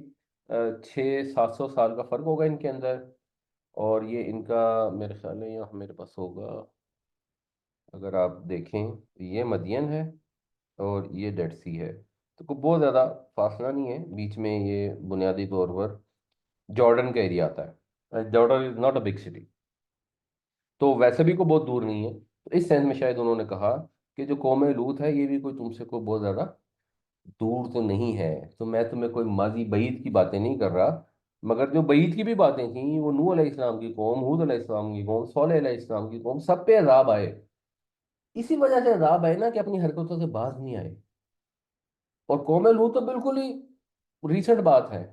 600-700 سال کا فرق ہوگا ان کے اندر، اور یہ ان کا میرے خیال ہے یہاں میرے پاس ہوگا، اگر آپ دیکھیں یہ مدین ہے اور یہ ڈیڈ سی ہے، تو کوئی بہت زیادہ فاصلہ نہیں ہے بیچ میں، یہ بنیادی طور پر جارڈن کا ایریا آتا ہے، Jordan is not a big city, تو ویسے بھی کوئی بہت دور نہیں ہے، تو اس سینس میں شاید انہوں نے کہا کہ جو قوم لوط ہے یہ بھی کوئی تم سے کوئی بہت زیادہ دور تو نہیں ہے، تو میں تمہیں کوئی ماضی بعید کی باتیں نہیں کر رہا، مگر جو بعید کی بھی باتیں تھیں، وہ نوح علیہ السلام کی قوم، ہود علیہ السلام کی قوم، صالح علیہ السلام کی قوم، سب پہ عذاب آئے، اسی وجہ سے عذاب آئے نا کہ اپنی حرکتوں سے باز نہیں آئے، اور قوم لوط تو بالکل ہی ریسنٹ بات ہے،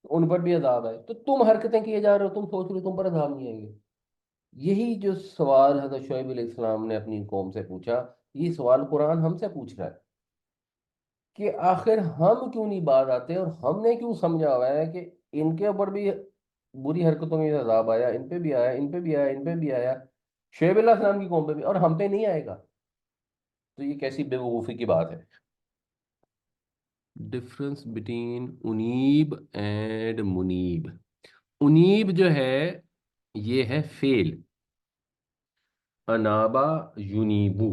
ان پر بھی عذاب آئے، تو تم حرکتیں کیے جا رہے ہو، تم سوچ رہے ہو تم پر عذاب نہیں آئیں گے، یہی جو سوال حضرت شعیب علیہ السلام نے اپنی قوم سے پوچھا، یہ سوال قرآن ہم سے پوچھ رہا ہے کہ آخر ہم کیوں نہیں باز آتے، اور ہم نے کیوں سمجھا ہوا ہے کہ ان کے اوپر بھی بری حرکتوں میں عذاب آیا، ان پہ بھی آیا، ان پہ بھی آیا، ان پہ بھی آیا، شعیب علیہ السلام کی قوم پہ بھی، اور ہم پہ نہیں آئے گا، تو یہ کیسی بے وقوفی کی بات ہے۔ ڈفرنس بٹوین انیب اینڈ منیب، انیب جو ہے یہ ہے فعل، انابا یونیبو،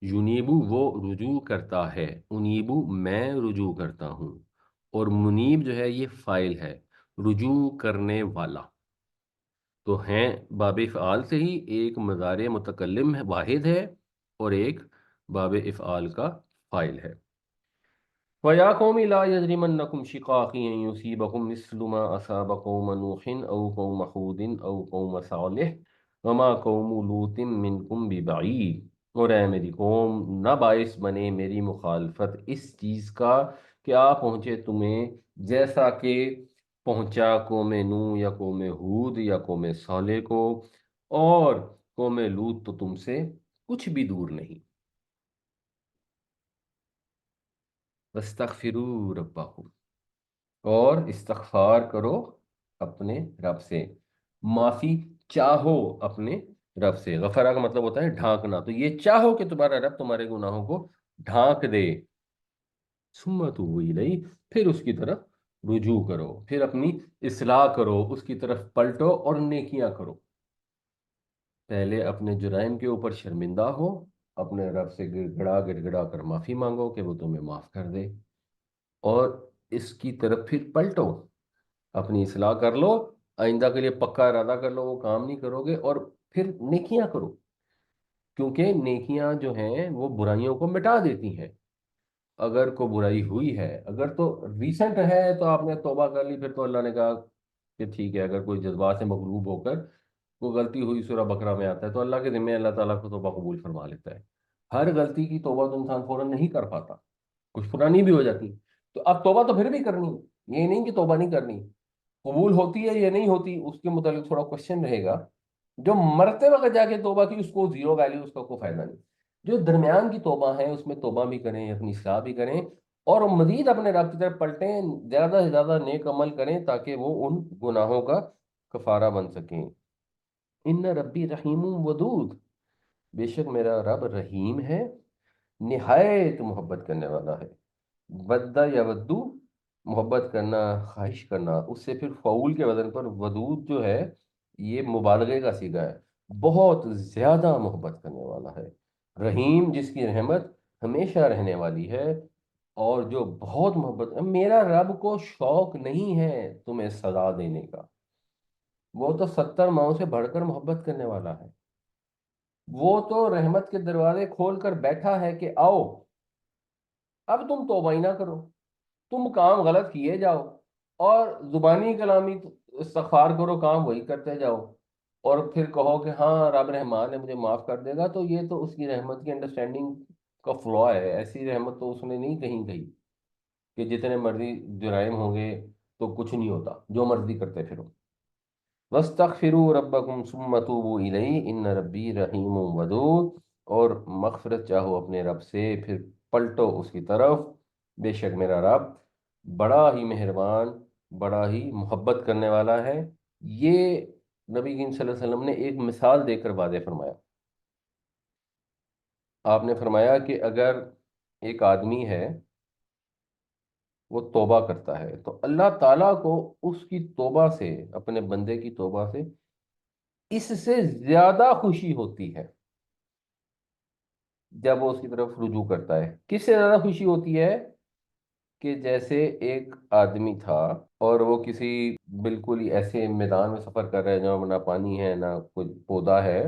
یونیبو وہ رجوع کرتا ہے، انیبو میں رجوع کرتا ہوں، اور منیب جو ہے یہ فاعل ہے، رجوع کرنے والا، تو ہیں باب افعال سے ہی، ایک مضارع متکلم ہے واحد ہے، اور ایک باب افعال کا فاعل ہے۔ وَيَا قَوْمِ لَا يَجْرِمَنَّكُمْ شِقَاقِي أَن يُصِيبَكُم مِّثْلُ مَا أَصَابَ قَوْمَ نُوحٍ أَوْ قَوْمَ هُودٍ أَوْ قَوْمَ صَالِحٍ وَمَا قَوْمُ لُوطٍ مِّنكُمْ بِبَعِيدٍ، اور اے میری قوم نہ باعث بنے میری مخالفت اس چیز کا کہ آ پہنچے تمہیں جیسا کہ پہنچا قوم نوح یا قوم ہود یا قوم صالح کو، اور قوم لوط تو تم سے کچھ بھی دور نہیں۔ وَاسْتَغْفِرُوا رَبَّكُمْ، اور استغفار کرو اپنے رب سے، معافی چاہو اپنے رب سے، غفرہ کا مطلب ہوتا ہے ڈھانکنا، تو یہ چاہو کہ تمہارا رب تمہارے گناہوں کو ڈھانک دے، ثم توبوا الیہ، پھر اس کی طرف رجوع کرو، پھر اپنی اصلاح کرو، اس کی طرف پلٹو اور نیکیاں کرو، پہلے اپنے جرائم کے اوپر شرمندہ ہو، اپنے رب سے گڑ گڑا کر معافی مانگو کہ وہ تمہیں معاف کر دے، اور اس کی طرف پھر پلٹو، اپنی اصلاح کر لو، آئندہ کے لیے پکا ارادہ کر لو وہ کام نہیں کرو گے، اور پھر نیکیاں کرو، کیونکہ نیکیاں جو ہیں وہ برائیوں کو مٹا دیتی ہیں، اگر کوئی برائی ہوئی ہے، اگر تو ریسنٹ ہے تو آپ نے توبہ کر لی، پھر تو اللہ نے کہا کہ ٹھیک ہے، اگر کوئی جذبات سے مغلوب ہو کر کوئی غلطی ہوئی، سورہ بقرہ میں آتا ہے، تو اللہ کے ذمہ اللہ تعالیٰ کو توبہ قبول فرما لیتا ہے، ہر غلطی کی توبہ تو انسان فوراً نہیں کر پاتا، کچھ پرانی بھی ہو جاتی، تو اب توبہ تو پھر بھی کرنی ہے، یہ نہیں کہ توبہ نہیں کرنی، قبول ہوتی ہے یا نہیں ہوتی اس کے متعلق تھوڑا کوشچن رہے گا۔ جو مرتے وقت جا کے توبہ کی اس کو زیرو ویلیو، اس کا کوئی فائدہ نہیں۔ جو درمیان کی توبہ ہے اس میں توبہ بھی کریں، اپنی اصلاح بھی کریں، اور مزید اپنے رب کی طرف پلٹیں، زیادہ سے زیادہ نیک عمل کریں تاکہ وہ ان گناہوں کا کفارہ بن سکیں۔ ان ربی رحیم ودود، بے شک میرا رب رحیم ہے، نہایت محبت کرنے والا ہے۔ ودا یا ودو، محبت کرنا، خواہش کرنا، اس سے پھر فعول کے وزن پر ودود جو ہے یہ مبالغے کا صیغہ ہے، بہت زیادہ محبت کرنے والا ہے۔ رحیم، جس کی رحمت ہمیشہ رہنے والی ہے، اور جو بہت محبت، میرا رب کو شوق نہیں ہے تمہیں سزا دینے کا، وہ تو 70 ماؤں سے بڑھ کر محبت کرنے والا ہے۔ وہ تو رحمت کے دروازے کھول کر بیٹھا ہے کہ آؤ، اب تم توبہ ہی نہ کرو، تم کام غلط کیے جاؤ، اور زبانی کلامی استغفار کرو، کام وہی کرتے جاؤ، اور پھر کہو کہ ہاں رب رحمان ہے مجھے معاف کر دے گا، تو یہ تو اس کی رحمت کی انڈرسٹینڈنگ کا فلا ہے۔ ایسی رحمت تو اس نے نہیں کہیں کہی کہ جتنے مرضی جرائم ہوں گے تو کچھ نہیں ہوتا، جو مرضی کرتے پھرو۔ وَاسْتَغْفِرُوا رَبَّكُمْ ثُمَّ تُوبُوا إِلَيْهِ إِنَّ رَبِّي رَحِيمٌ وَدُودٌ، اور مغفرت چاہو اپنے رب سے، پھر پلٹو اس کی طرف، بے شک میرا رب بڑا ہی مہربان، بڑا ہی محبت کرنے والا ہے۔ یہ نبی کریم صلی اللہ علیہ وسلم نے ایک مثال دے کر واضح فرمایا۔ آپ نے فرمایا کہ اگر ایک آدمی ہے، وہ توبہ کرتا ہے تو اللہ تعالیٰ کو اس کی توبہ سے، اپنے بندے کی توبہ سے، اس سے زیادہ خوشی ہوتی ہے جب وہ اس کی طرف رجوع کرتا ہے۔ کس سے زیادہ خوشی ہوتی ہے؟ کہ جیسے ایک آدمی تھا اور وہ کسی بالکل ہی ایسے میدان میں سفر کر رہا ہے جہاں نہ پانی ہے نہ کوئی پودا ہے،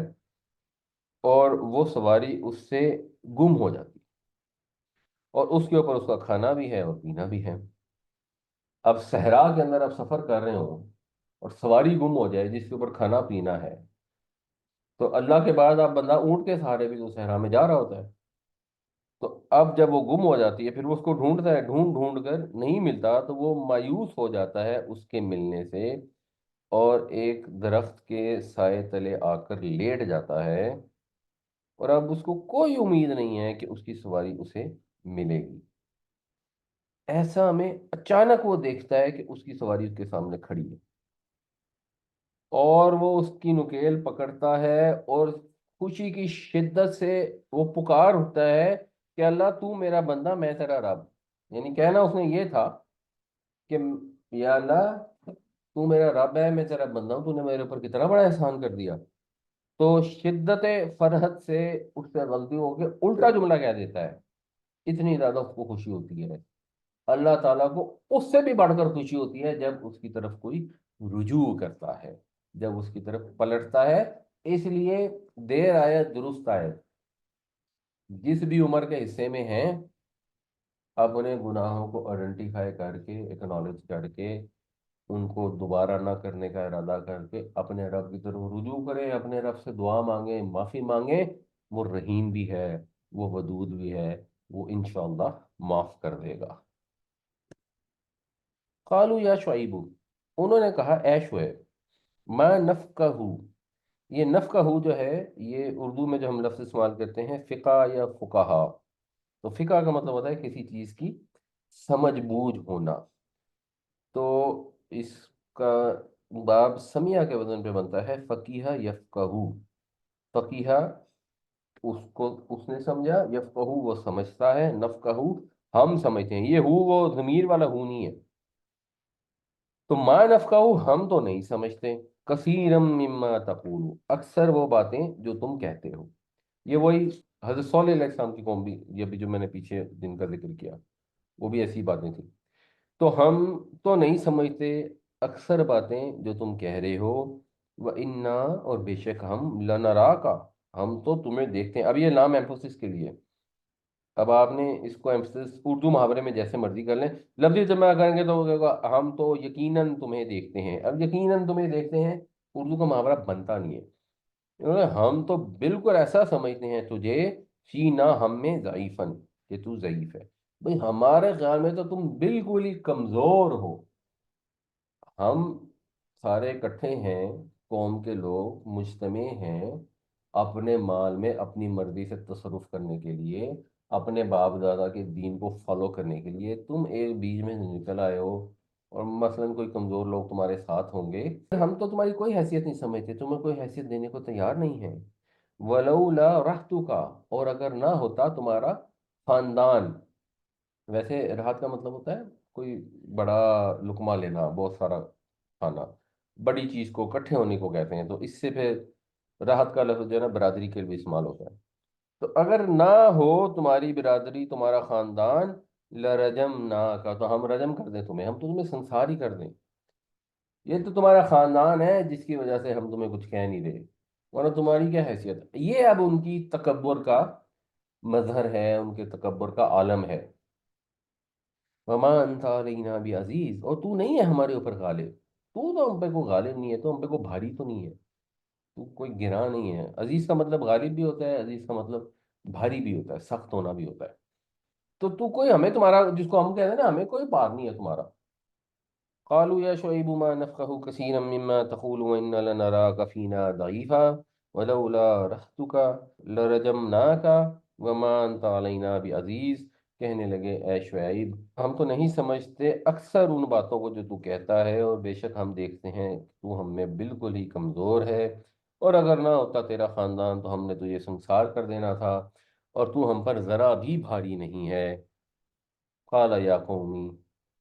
اور وہ سواری اس سے گم ہو جاتی، اور اس کے اوپر اس کا کھانا بھی ہے اور پینا بھی ہے۔ اب صحرا کے اندر آپ سفر کر رہے ہوں اور سواری گم ہو جائے جس کے اوپر کھانا پینا ہے، تو اللہ کے بعد آپ بندہ اونٹ کے سہارے بھی تو صحرا میں جا رہا ہوتا ہے، تو اب جب وہ گم ہو جاتی ہے پھر وہ اس کو ڈھونڈتا ہے، ڈھونڈ ڈھونڈ کر نہیں ملتا تو وہ مایوس ہو جاتا ہے اس کے ملنے سے، اور ایک درخت کے سائے تلے آ کر لیٹ جاتا ہے، اور اب اس کو کوئی امید نہیں ہے کہ اس کی سواری اسے ملے گی۔ ایسا میں اچانک وہ دیکھتا ہے کہ اس کی سواری اس کے سامنے کھڑی ہے، اور وہ اس کی نکیل پکڑتا ہے، اور خوشی کی شدت سے وہ پکار اٹھتا ہے کہ اللہ تو میرا بندہ میں تیرا رب، یعنی کہنا اس نے یہ تھا کہ یا اللہ تو میرا رب ہے، میں تیرا بندہ ہوں، تو نے میرے اوپر کتنا بڑا احسان کر دیا۔ تو شدت فرحت سے اس سے غلطی ہو کے الٹا جملہ کہہ دیتا ہے، اتنی زیادہ اس کو خوشی ہوتی ہے۔ اللہ تعالیٰ کو اس سے بھی بڑھ کر خوشی ہوتی ہے جب اس کی طرف کوئی رجوع کرتا ہے، جب اس کی طرف پلٹتا ہے۔ اس لیے دیر آئے درست آئے، جس بھی عمر کے حصے میں ہیں اپنے گناہوں کو آئیڈینٹیفائی کر کے، ایکنالج کر کے، ان کو دوبارہ نہ کرنے کا ارادہ کر کے اپنے رب کی طرف رجوع کریں، اپنے رب سے دعا مانگیں، معافی مانگیں۔ وہ رحیم بھی ہے، وہ ودود بھی ہے، وہ انشاءاللہ معاف کر دے گا۔ قالوا یا شعیب، انہوں نے کہا اے شعیب، ما نفقہ، یہ نفقہ جو ہے یہ اردو میں جو ہم لفظ استعمال کرتے ہیں فقہ یا فقہا، تو فقہ کا مطلب ہوتا ہے کسی چیز کی سمجھ بوجھ ہونا، تو اس کا باب سمیہ کے وزن پہ بنتا ہے فقیہ یفقہ، فقیہ اس نے سمجھا، یفقہ وہ سمجھتا ہے، نفقہ ہم سمجھتے ہیں، یہ وہ ضمیر والا نہیں ہے، تو ما نفقہ ہم تو نہیں سمجھتے، کثیرم مما تقول اکثر وہ باتیں جو تم کہتے ہو۔ یہ وہی حضرت صالح علیہ السلام کی قوم بھی، یہ بھی جو میں نے پیچھے دن کا ذکر کیا، وہ بھی ایسی باتیں تھیں۔ تو ہم تو نہیں سمجھتے اکثر باتیں جو تم کہہ رہے ہو، وَإِنَّا اور بے شک ہم، لَنَرَاكَ ہم تو تمہیں دیکھتے ہیں۔ اب یہ لام ایمفوسس کے لیے، اب آپ نے اس کو ایمفسس اردو محاورے میں جیسے مرضی کر لیں، لفظی جمع کریں گے تو وہ کہے گا ہم تو یقیناً تمہیں دیکھتے ہیں۔ اب یقیناً تمہیں دیکھتے ہیں اردو کا محاورہ بنتا نہیں ہے، ہم تو بالکل ایسا سمجھتے ہیں تجھے، فینا ہم میں ضعیفاً، کہ تو ضعیف ہے۔ بھئی ہمارے خیال میں تو تم بالکل ہی کمزور ہو، ہم سارے اکٹھے ہیں، قوم کے لوگ مجتمع ہیں اپنے مال میں اپنی مرضی سے تصرف کرنے کے لیے، اپنے باپ دادا کے دین کو فالو کرنے کے لیے، تم ایک بیچ میں سے نکل آئے ہو اور مثلا کوئی کمزور لوگ تمہارے ساتھ ہوں گے، ہم تو تمہاری کوئی حیثیت نہیں سمجھتے، تمہیں کوئی حیثیت دینے کو تیار نہیں ہے۔ ولولا رحتک، اور اگر نہ ہوتا تمہارا خاندان، ویسے راحت کا مطلب ہوتا ہے کوئی بڑا لقمہ لینا، بہت سارا کھانا، بڑی چیز کو اکٹھے ہونے کو کہتے ہیں، تو اس سے پھر راحت کا لفظ جو ہے نا برادری کے لیے بھی استعمال ہوتا ہے۔ تو اگر نہ ہو تمہاری برادری، تمہارا خاندان، لرجم نہ کا، تو ہم رجم کر دیں تمہیں، ہم تو تمہیں سنسار ہی کر دیں، یہ تو تمہارا خاندان ہے جس کی وجہ سے ہم تمہیں کچھ کہہ نہیں رہے، ورنہ تمہاری کیا حیثیت ہے۔ یہ اب ان کی تکبر کا مظہر ہے، ان کے تکبر کا عالم ہے۔ وما انت علینا بعزیز، اور تو نہیں ہے ہمارے اوپر غالب، تو ہم پہ کو غالب نہیں ہے، تو ہم پہ کو بھاری تو نہیں ہے، تو کوئی گراں نہیں ہے۔ عزیز کا مطلب غالب بھی ہوتا ہے، عزیز کا مطلب بھاری بھی ہوتا ہے، سخت ہونا بھی ہوتا ہے۔ تو کوئی ہمیں تمہارا، جس کو ہم کہتے ہیں نا، ہمیں کوئی پار نہیں ہے تمہارا۔ قالوا يا شعيب ما نفقه كثيرا مما تقول وإنا لنراك فينا ضعيفا ولولا رهتك لرجمناك وما أنت علينا بعزيز، کہنے لگے اے شعیب ہم تو نہیں سمجھتے اکثر ان باتوں کو جو تو کہتا ہے، اور بے شک ہم دیکھتے ہیں تو ہم میں بالکل ہی کمزور ہے، اور اگر نہ ہوتا تیرا خاندان تو ہم نے تجھے سنسار کر دینا تھا، اور تو ہم پر ذرا بھی بھاری نہیں ہے۔ قال یا قومی،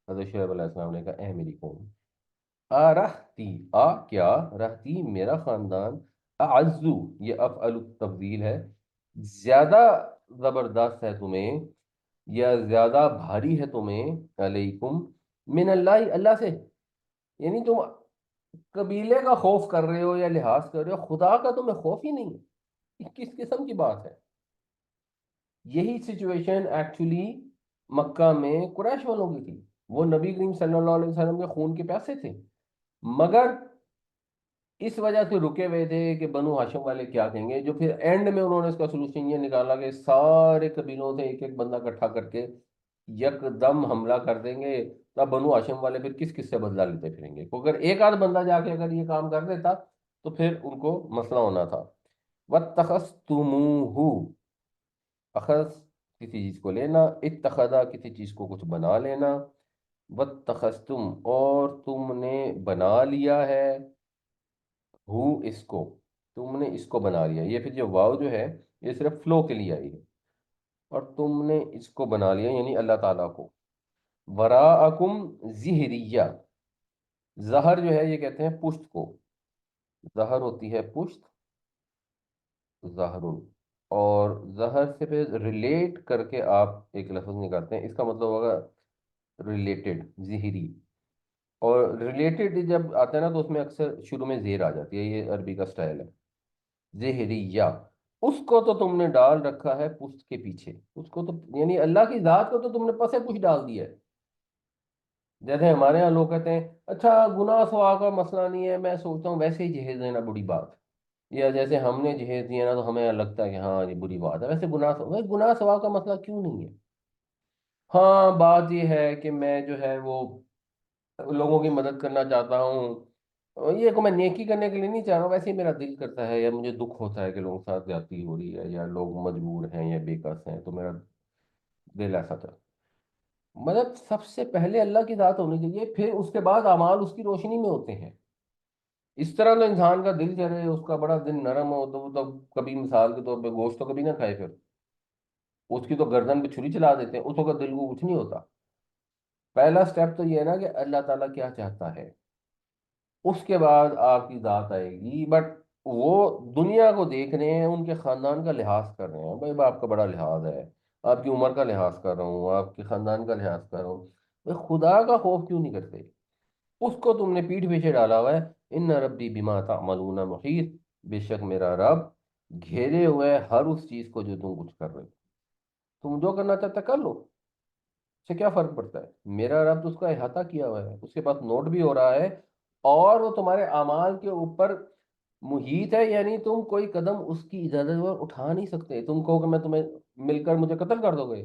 حضرت شعیب علیہ السلام نے کہا اے میری قوم، رہتی، کیا رہتی میرا خاندان، اعزو، یہ افعل التفضیل ہے، زیادہ زبردست ہے تمہیں یا زیادہ بھاری ہے تمہیں، علیکم، من اللہ، اللہ سے، یعنی تم قبیلے کا خوف کر رہے ہو یا لحاظ کر رہے ہو، خدا کا تمہیں خوف ہی نہیں ہے، یہ کس قسم کی بات ہے؟ یہی سچویشن ایکچولی مکہ میں قریش والوں کی تھی، وہ نبی کریم صلی اللہ علیہ وسلم کے خون کے پیاسے تھے، مگر اس وجہ سے رکے ہوئے تھے کہ بنو ہاشم والے کیا کہیں گے، جو پھر اینڈ میں انہوں نے اس کا سلوشن یہ نکالا کہ سارے قبیلوں سے ایک ایک بندہ اکٹھا کر کے یک دم حملہ کر دیں گے، تب بنو ہاشم والے پھر کس کس سے بدلہ لیتے پھریں گے، اگر ایک آدھ بندہ جا کے اگر یہ کام کر دیتا تو پھر ان کو مسئلہ ہونا تھا۔ وَاتَّخَذْتُمُوهُ، اخذ کسی چیز کو لینا، اتخذا کسی چیز کو کچھ بنا لینا، وَاتَّخَذْتُمْ، اور تم نے بنا لیا ہے، ہو اس کو، تم نے اس کو بنا لیا، یہ پھر جو واو جو ہے یہ صرف فلو کے لیے آئی ہے، اور تم نے اس کو بنا لیا یعنی اللہ تعالیٰ کو، وراءکم ظہریہ، ظہر جو ہے یہ کہتے ہیں پشت کو، ظہر ہوتی ہے پشت، ظہر، اور ظہر سے پھر ریلیٹ کر کے آپ ایک لفظ نکالتے ہیں، اس کا مطلب ہوگا ریلیٹڈ، ظہری، اور ریلیٹڈ جب آتا ہے نا تو اس میں اکثر شروع میں زیر آ جاتی ہے، یہ عربی کا سٹائل ہے، زہریہ، اس کو تو تم نے ڈال رکھا ہے پشت کے پیچھے، اس کو تو یعنی اللہ کی ذات کو تو تم نے پسے پش ڈال دیا ہے۔ جیسے ہمارے ہاں لوگ کہتے ہیں اچھا گناہ سوا کا مسئلہ نہیں ہے، میں سوچتا ہوں ویسے ہی جہیز دینا بری بات ہے، یا جیسے ہم نے جہیز دیا نا تو ہمیں لگتا ہے کہ ہاں یہ بری بات ہے، ویسے گناہ سوا کا مسئلہ کیوں نہیں ہے؟ ہاں بات یہ ہے کہ میں جو ہے وہ لوگوں کی مدد کرنا چاہتا ہوں، اور یہ کو میں نیکی کرنے کے لیے نہیں چاہ رہا ہوں، ویسے ہی میرا دل کرتا ہے، یا مجھے دکھ ہوتا ہے کہ لوگوں کے ساتھ زیادتی ہو رہی ہے یا لوگ مجبور ہیں یا بے کس ہیں، تو میرا دل ایسا تھا۔ مطلب سب سے پہلے اللہ کی ذات ہونی چاہیے، پھر اس کے بعد اعمال اس کی روشنی میں ہوتے ہیں۔ اس طرح تو انسان کا دل چلے، اس کا بڑا دل نرم ہو، تو وہ تو کبھی مثال کے طور پہ گوشت تو کبھی نہ کھائے، پھر اس کی تو گردن پہ چھری چلا دیتے ہیں، اس وقت دل کو کچھ نہیں ہوتا۔ پہلا سٹیپ تو یہ ہے نا کہ اللہ تعالیٰ کیا چاہتا ہے، اس کے بعد آپ کی ذات آئے گی، بٹ وہ دنیا کو دیکھ رہے ہیں، ان کے خاندان کا لحاظ کر رہے ہیں، بھائی باپ کا بڑا لحاظ ہے، آپ کی عمر کا لحاظ کر رہا ہوں، آپ کے خاندان کا لحاظ کر رہا ہوں، بھائی خدا کا خوف کیوں نہیں کرتے؟ اس کو تم نے پیٹھ پیچھے ڈالا ہوا ہے، ان ربی بما تعملون محیط، بے شک میرا رب گھیرے ہوئے ہے ہر اس چیز کو جو تم کچھ کر رہے ہو، تم جو کرنا چاہتے کر لو، اس سے کیا فرق پڑتا ہے؟ میرا رب تو اس کا احاطہ کیا ہوا ہے، اس کے پاس نوٹ بھی ہو رہا ہے، اور وہ تمہارے اعمال کے اوپر محیط ہے، یعنی تم کوئی قدم اس کی اجازت بغیر اٹھا نہیں سکتے، تم کہو کہ میں تمہیں مل کر مجھے قتل کر دو گے،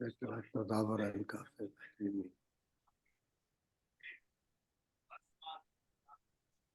تدابر الكهف التحريمي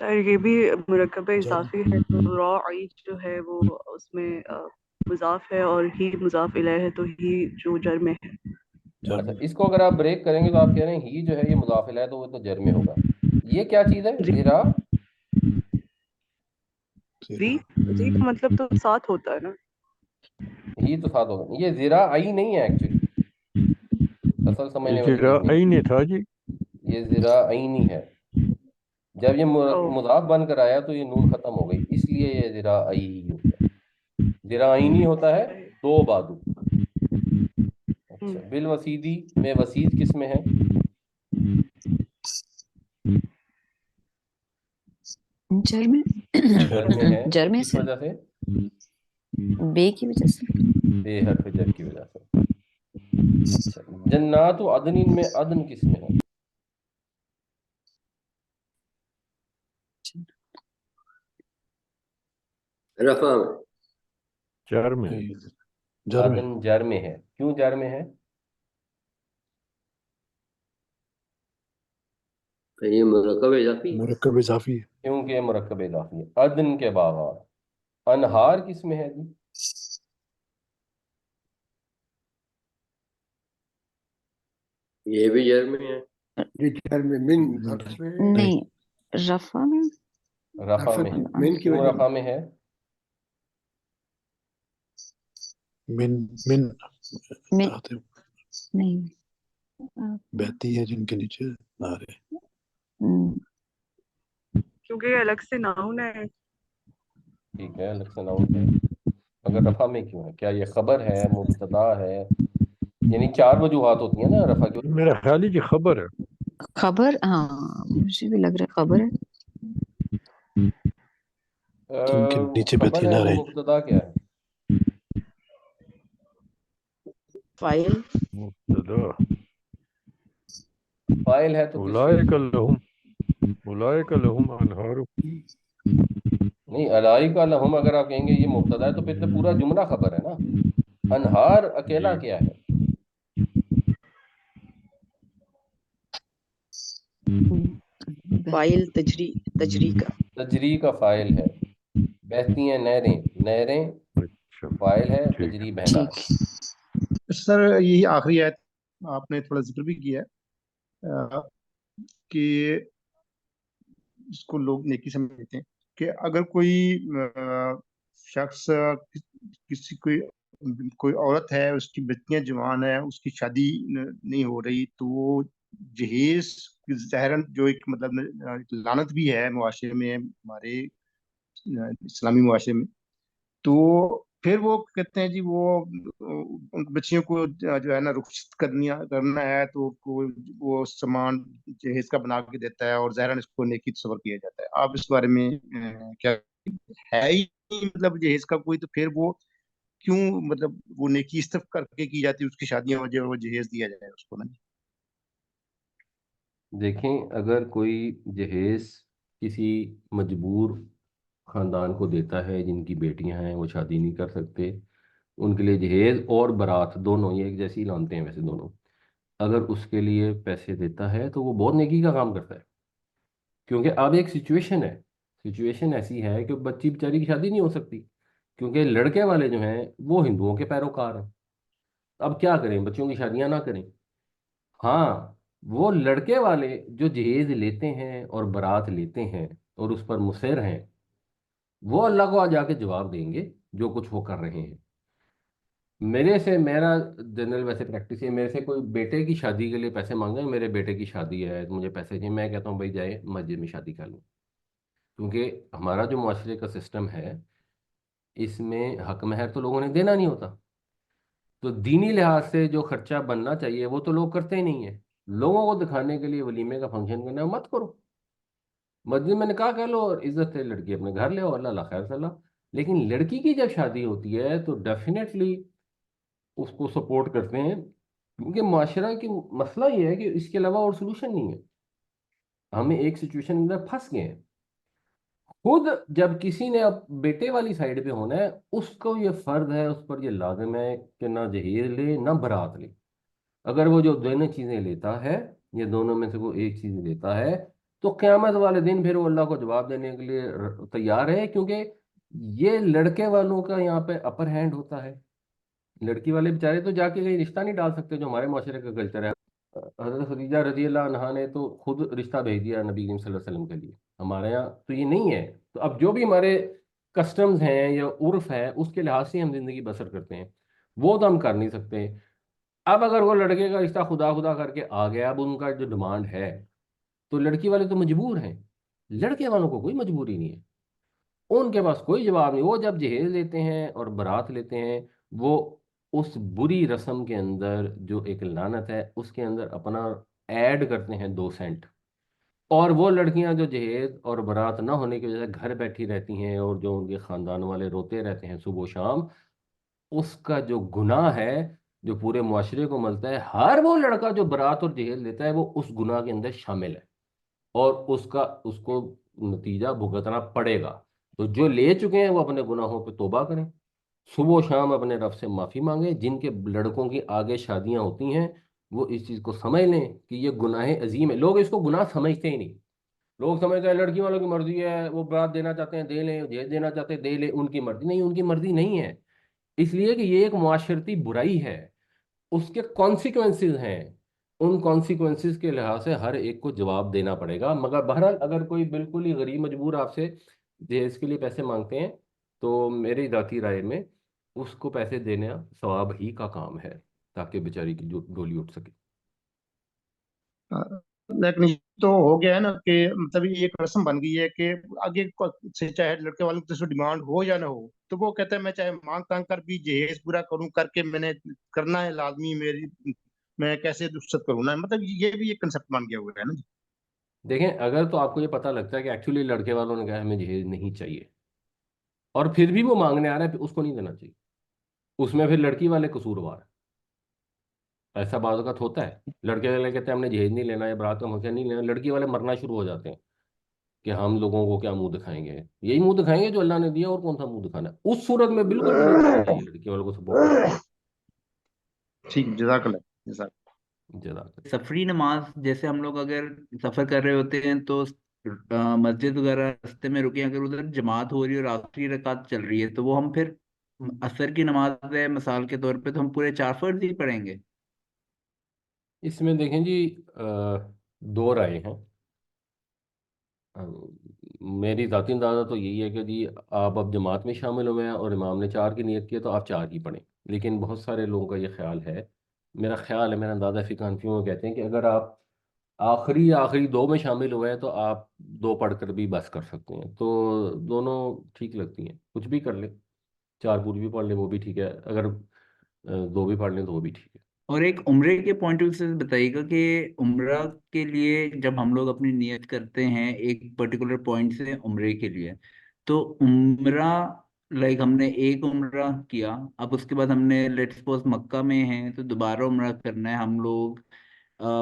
یہ بھی مرکب جر اضافی ہے، تو راعی جو ہے وہ اس میں مضاف ہے، اور ہی مضاف الیہ ہے، تو ہی جو جر میں ہے۔ جر اچھا، میں اس کو اگر آپ بریک کریں گے تو آپ کہہ رہے ہیں ہی جو ہے یہ مضاف الیہ ہے تو وہ تو جر میں ہوگا. یہ کیا چیز ہے جی ذرا؟ زی زیرہ زی کا مطلب تو ساتھ ہوتا ہے نا۔ ہی تو ساتھ ہوگا. یہ ذرا آئی نہیں ہے ایکچولی، اصل سمجھنے والی چیز نہیں. ذراعین تھا جی. یہ ذرا عینی ہے. جب یہ او مضاف بن کر آیا تو یہ نون ختم ہو گئی، اس لیے یہ ذرا ہی ہو گیا. ذرا عینی ہوتا ہے دو بادو. اچھا، بالوسیدی میں وسید کس میں ہے؟ جر میں جر میں ہے. جر میں کس سے وجہ سے؟ بے کی وجہ سے. بے حرف جر کی وجہ سے. اچھا، جنات و عدن میں عدن کس میں ہے؟ رفع میں. جر میں. جر میں عدن جر میں ہے. کیوں جر میں ہے؟ کہ یہ مرکب اضافی ہے. مرکب اضافی ہے. کیونکہ مرکب اضافی ہے. عدن کے باغات. انہار کس میں ہے جی؟ یہ بھی جر میں ہے. یہ جر میں من عطف میں ہے، نہیں، رفع میں. رفع میں ہے. من کی کیوں وجہ رفع میں ہے؟ من میں آتے نہیں بہتی ہے جن کے نیچے نارے. کیونکہ یہ الگ سے ناؤن ہے۔ ٹھیک ہے، الگ سے ناؤن ہے. اگر رفع میں کیوں ہے؟ کیا یہ خبر ہے، مبتدا ہے؟ یعنی چار وجوہات ہوتی ہیں نا رفع کی. میرا خیال ہے جی خبر ہے. خبر، ہاں مجھے بھی لگ رہا ہے خبر ہے. جن کے نیچے خبر بہتی ہے تو نارے. مبتدا کیا ہے؟ فائل۔ مبتدا فاعل ہے تو کس چیز؟ اولئک لہم انہار. نہیں، الائی کا لہم اگر آپ کہیں گے یہ مبتدا ہے تو پھر تو پورا جملہ خبر ہے نا. انہار اکیلا جی کیا ہے؟ فائل تجری کا۔ تجری کا فاعل ہے. بہتی ہیں نہریں. نہریں اچھا فاعل ہے، ٹھیک. تجری بہنا ٹھیک. ہے. سر یہی آخری آیت آپ نے تھوڑا ذکر بھی کیا ہے کہ اس کو لوگ نیکی سمجھتے ہیں کہ اگر کوئی شخص کسی کوئی عورت ہے، اس کی بچیاں جوان ہیں، اس کی شادی نہیں ہو رہی، تو وہ جہیز ظاہراً جو ایک مطلب لعنت بھی ہے معاشرے میں، ہمارے اسلامی معاشرے میں، تو پھر وہ کہتے ہیں جی وہ ان بچیوں کو جو ہے نا رخصت کرنا ہے، تو وہ سامان جہیز کا بنا کے دیتا ہے، اور ظاہراً اس کو نیکی تصور کیا جاتا ہے. آپ اس بارے میں کیا ہے ہی مطلب جہیز کا کوئی، تو پھر وہ کیوں مطلب وہ نیکی اس طرف کر کے کی جاتی ہے، اس کی شادیاں ہو جائے وہ جہیز دیا جائے اس کو نا. دیکھیں، اگر کوئی جہیز کسی مجبور خاندان کو دیتا ہے جن کی بیٹیاں ہیں، وہ شادی نہیں کر سکتے، ان کے لیے جہیز اور بارات دونوں یہ ایک جیسی لانتے ہیں ویسے دونوں، اگر اس کے لیے پیسے دیتا ہے تو وہ بہت نیکی کا کام کرتا ہے. کیونکہ اب ایک سچویشن ایسی ہے کہ بچی بیچاری کی شادی نہیں ہو سکتی، کیونکہ لڑکے والے جو ہیں وہ ہندوؤں کے پیروکار ہیں. اب کیا کریں؟ بچوں کی شادیاں نہ کریں. ہاں، وہ لڑکے والے جو جہیز لیتے ہیں اور بارات لیتے ہیں اور اس پر مصر ہیں، وہ اللہ کو آ جا کے جواب دیں گے جو کچھ وہ کر رہے ہیں. میرا جنرل ویسے پریکٹس ہے، میرے سے کوئی بیٹے کی شادی کے لیے پیسے مانگے، میرے بیٹے کی شادی ہے مجھے پیسے چاہیے، میں کہتا ہوں بھائی جائے مسجد میں شادی کر لوں. کیونکہ ہمارا جو معاشرے کا سسٹم ہے اس میں حق مہر تو لوگوں نے دینا نہیں ہوتا، تو دینی لحاظ سے جو خرچہ بننا چاہیے وہ تو لوگ کرتے ہی نہیں ہیں. لوگوں کو دکھانے کے لیے ولیمے کا فنکشن کرنا ہے، مت کرو. مسجد میں نکاح کر لو اور عزت سے لڑکی اپنے گھر لے آؤ، اللہ اللہ خیر صلاح. لیکن لڑکی کی جب شادی ہوتی ہے تو ڈیفینیٹلی اس کو سپورٹ کرتے ہیں، کیونکہ معاشرہ کی مسئلہ یہ ہے کہ اس کے علاوہ اور سلوشن نہیں ہے. ہمیں ایک سچویشن اندر پھنس گئے ہیں. خود جب کسی نے اب بیٹے والی سائڈ پہ ہونا ہے، اس کو یہ فرض ہے، اس پر یہ لازم ہے کہ نہ جہیز لے نہ برات لے. اگر وہ جو دونوں چیزیں لیتا ہے یا دونوں میں سے کوئی ایک چیز لیتا ہے تو قیامت والے دن پھر وہ اللہ کو جواب دینے کے لیے تیار ہے، کیونکہ یہ لڑکے والوں کا یہاں پہ اپر ہینڈ ہوتا ہے. لڑکی والے بیچارے تو جا کے کہیں رشتہ نہیں ڈال سکتے، جو ہمارے معاشرے کا کلچر ہے. حضرت خدیجہ رضی اللہ عنہا نے تو خود رشتہ بھیج دیا نبی کریم صلی اللہ علیہ وسلم کے لیے. ہمارے یہاں تو یہ نہیں ہے. تو اب جو بھی ہمارے کسٹمز ہیں یا عرف ہے، اس کے لحاظ سے ہم زندگی بسر کرتے ہیں، وہ تو ہم کر نہیں سکتے. اب اگر وہ لڑکے کا رشتہ خدا خدا کر کے آ گیا، اب ان کا جو ڈیمانڈ ہے، تو لڑکی والے تو مجبور ہیں. لڑکے والوں کو کوئی مجبوری نہیں ہے، ان کے پاس کوئی جواب نہیں. وہ جب جہیز لیتے ہیں اور بارات لیتے ہیں، وہ اس بری رسم کے اندر جو ایک لعنت ہے اس کے اندر اپنا ایڈ کرتے ہیں 2 سینٹ. اور وہ لڑکیاں جو جہیز اور بارات نہ ہونے کی وجہ سے گھر بیٹھی رہتی ہیں اور جو ان کے خاندان والے روتے رہتے ہیں صبح و شام، اس کا جو گناہ ہے جو پورے معاشرے کو ملتا ہے، ہر وہ لڑکا جو بارات اور جہیز لیتا ہے وہ اس گناہ کے اندر شامل ہے، اور اس کو نتیجہ بھگتنا پڑے گا. تو جو لے چکے ہیں وہ اپنے گناہوں پہ توبہ کریں، صبح و شام اپنے رب سے معافی مانگیں. جن کے لڑکوں کی آگے شادیاں ہوتی ہیں وہ اس چیز کو سمجھ لیں کہ یہ گناہ عظیم ہے. لوگ اس کو گناہ سمجھتے ہی نہیں. لوگ سمجھتے ہیں لڑکی والوں کی مرضی ہے، وہ برات دینا چاہتے ہیں دے لیں، جہیز دینا چاہتے ہیں دے لیں، ان کی مرضی نہیں. ان کی مرضی نہیں ہے، اس لیے کہ یہ ایک معاشرتی برائی ہے، اس کے کانسیکوینسز ہیں. ان کانسیکوینسز کے لحاظ سے ہر ایک کو جواب دینا پڑے گا. مگر بہرحال اگر کوئی بالکل ہی غریب مجبور آپ سے جہیز کے لیے پیسے مانگتے ہیں، تو میری ذاتی رائے میں اس کو پیسے دینا ثواب ہی کا کام ہے، تاکہ بیچاری کی ڈولی اٹھ سکے. لیکن یہ تو ہو گیا ہے نا کہ مطلب یہ ایک رسم بن گئی ہے کہ آگے سے چاہے لڑکے والوں کی طرف سے ڈیمانڈ ہو یا نہ ہو، تو وہ کہتا ہے میں چاہے مانگ تانگ کر بھی جہیز پورا کروں، کر کے میں نے کرنا ہے لازمی، میری میں کیسے رخصت کروں نا. مطلب یہ بھی ایک کنسپٹ بن گیا ہوا ہے نا جی. دیکھیں، اگر تو آپ کو یہ پتہ لگتا ہے کہ ایکچولی لڑکے والوں نے کہا ہمیں جہیز نہیں چاہیے، اور پھر بھی وہ مانگنے آ رہا ہے، پھر اس کو نہیں دینا چاہیے. اس میں پھر لڑکی والے قصوروار ہیں. ایسا بعض اوقات ہوتا ہے، لڑکے والے کہتے ہیں ہم نے جہیز نہیں لینا یا برات کا موقع نہیں لینا، لڑکی والے مرنا شروع ہو جاتے ہیں کہ ہم لوگوں کو کیا منہ دکھائیں گے. یہی منہ دکھائیں گے جو اللہ نے دیا، اور کون سا منہ دکھانا ہے. اس صورت میں بالکل بھی نہیں کرنا چاہیے لڑکی والوں کو سپورٹ کرنا. ٹھیک، جزاک اللہ، جزاک جزاک. سفری نماز جیسے ہم لوگ اگر سفر کر رہے ہوتے ہیں تو مسجد وغیرہ راستے میں رکے، اگر ادھر جماعت ہو رہی ہے اور آخری رکعت چل رہی ہے، تو وہ ہم پھر عصر کی نماز ہے مثال کے طور پہ، تو ہم پورے 4 فرض ہی پڑھیں گے. اس میں دیکھیں جی، 2 رائے ہیں. میری ذاتی اندازہ تو یہی ہے کہ جی آپ اب جماعت میں شامل ہوئے ہیں اور امام نے 4 کی نیت کی ہے تو آپ 4 ہی پڑھیں. لیکن بہت سارے لوگوں کا یہ خیال ہے، میرا خیال ہے، میرا اندازہ فقہ حنفیوں میں کہتے ہیں کہ اگر آپ آخری 2 میں شامل ہوئے ہیں تو آپ 2 پڑھ کر بھی بس کر سکتے ہیں. تو دونوں ٹھیک لگتی ہیں، کچھ بھی کر لیں. 4 پوری بھی پڑھ لیں وہ بھی ٹھیک ہے، اگر 2 بھی پڑھ لیں تو وہ بھی ٹھیک ہے. اور ایک عمرے کے پوائنٹ آف ویو سے بتائیے گا کہ عمرہ کے لیے جب ہم لوگ اپنی نیت کرتے ہیں ایک پرٹیکولر پوائنٹ سے عمرے کے لیے، تو عمرہ لائک ہم نے ایک عمرہ کیا، اب اس کے بعد ہم نے لیٹ سپوز مکہ میں ہیں تو دوبارہ عمرہ کرنا ہے. ہم لوگ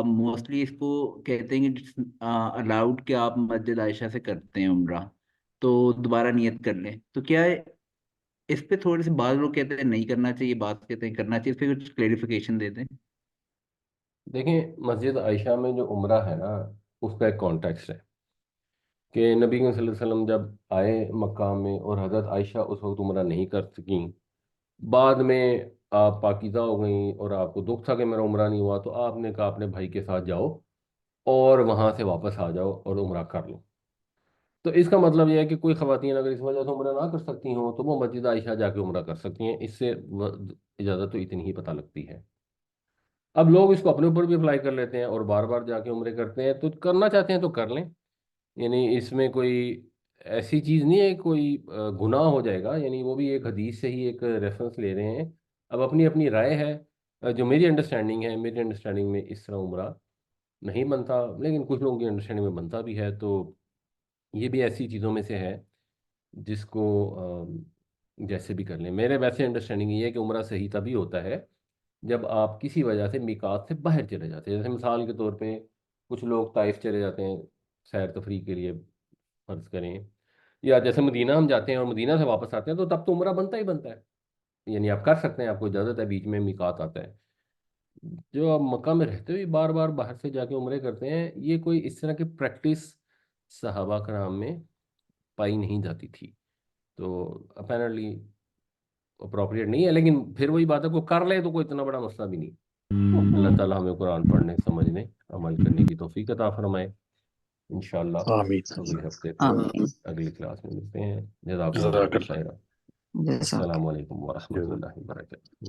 موسٹلی اس کو کہتے ہیں کہ الاؤڈ کہ آپ مسجد عائشہ سے کرتے ہیں عمرہ، تو دوبارہ نیت کر لیں. تو کیا اس پہ تھوڑے سے بعض لوگ کہتے ہیں نہیں کرنا چاہیے، بعض کہتے ہیں کرنا چاہیے، اس پہ کچھ کلیریفیکیشن دے دیں. دیکھیں، مسجد عائشہ میں جو عمرہ ہے نا، اس کا ایک کانٹیکسٹ ہے کہ نبی صلی اللہ علیہ وسلم جب آئے مکہ میں اور حضرت عائشہ اس وقت عمرہ نہیں کر سکیں، بعد میں آپ پاکیزہ ہو گئیں اور آپ کو دکھ تھا کہ میرا عمرہ نہیں ہوا، تو آپ نے کہا اپنے بھائی کے ساتھ جاؤ اور وہاں سے واپس آ جاؤ اور عمرہ کر لو. تو اس کا مطلب یہ ہے کہ کوئی خواتین اگر اس وجہ سے عمرہ نہ کر سکتی ہوں تو وہ مسجد عائشہ جا کے عمرہ کر سکتی ہیں. اس سے اجازت تو اتنی ہی پتہ لگتی ہے. اب لوگ اس کو اپنے اوپر بھی اپلائی کر لیتے ہیں اور بار بار جا کے عمرے کرتے ہیں، تو کرنا چاہتے ہیں تو کر لیں. یعنی اس میں کوئی ایسی چیز نہیں ہے، کوئی گناہ ہو جائے گا. یعنی وہ بھی ایک حدیث سے ہی ایک ریفرنس لے رہے ہیں. اب اپنی اپنی رائے ہے. جو میری انڈرسٹینڈنگ میں اس طرح عمرہ نہیں بنتا، لیکن کچھ لوگوں کی انڈرسٹینڈنگ میں بنتا بھی ہے. تو یہ بھی ایسی چیزوں میں سے ہے جس کو جیسے بھی کر لیں. میرے ویسے انڈرسٹینڈنگ یہ ہے کہ عمرہ صحیح تبھی ہوتا ہے جب آپ کسی وجہ سے میقات سے باہر چلے جاتے ہیں. جیسے مثال کے طور پہ کچھ لوگ طائف چلے جاتے ہیں سیر تفریح کے لیے فرض کریں، یا جیسے مدینہ ہم جاتے ہیں اور مدینہ سے واپس آتے ہیں، تو تب تو عمرہ بنتا ہی بنتا ہے. یعنی آپ کر سکتے ہیں، آپ کو اجازت ہے، بیچ میں میقات آتا ہے. جو آپ مکہ میں رہتے ہوئے بار بار باہر سے جا کے عمرے کرتے ہیں، یہ کوئی اس طرح کی پریکٹس صحابہ کرام میں پائی نہیں جاتی تھی، تو اپیرنٹلی اپروپریٹ نہیں ہے، لیکن پھر وہی بات ہے کوئی کر لے تو کوئی اتنا بڑا مسئلہ بھی نہیں۔ اللہ تعالیٰ ہمیں قرآن پڑھنے، سمجھنے، عمل کرنے کی توفیق عطا فرمائے انشاءاللہ۔ آمین اگلے ہفتے آمین۔ اگلی کلاس میں ملتے ہیں۔ جزاکم جزاک اللہ اللہ۔ خیرا۔ جزاک السلام علیکم ورحمۃ اللہ وبرکاتہ۔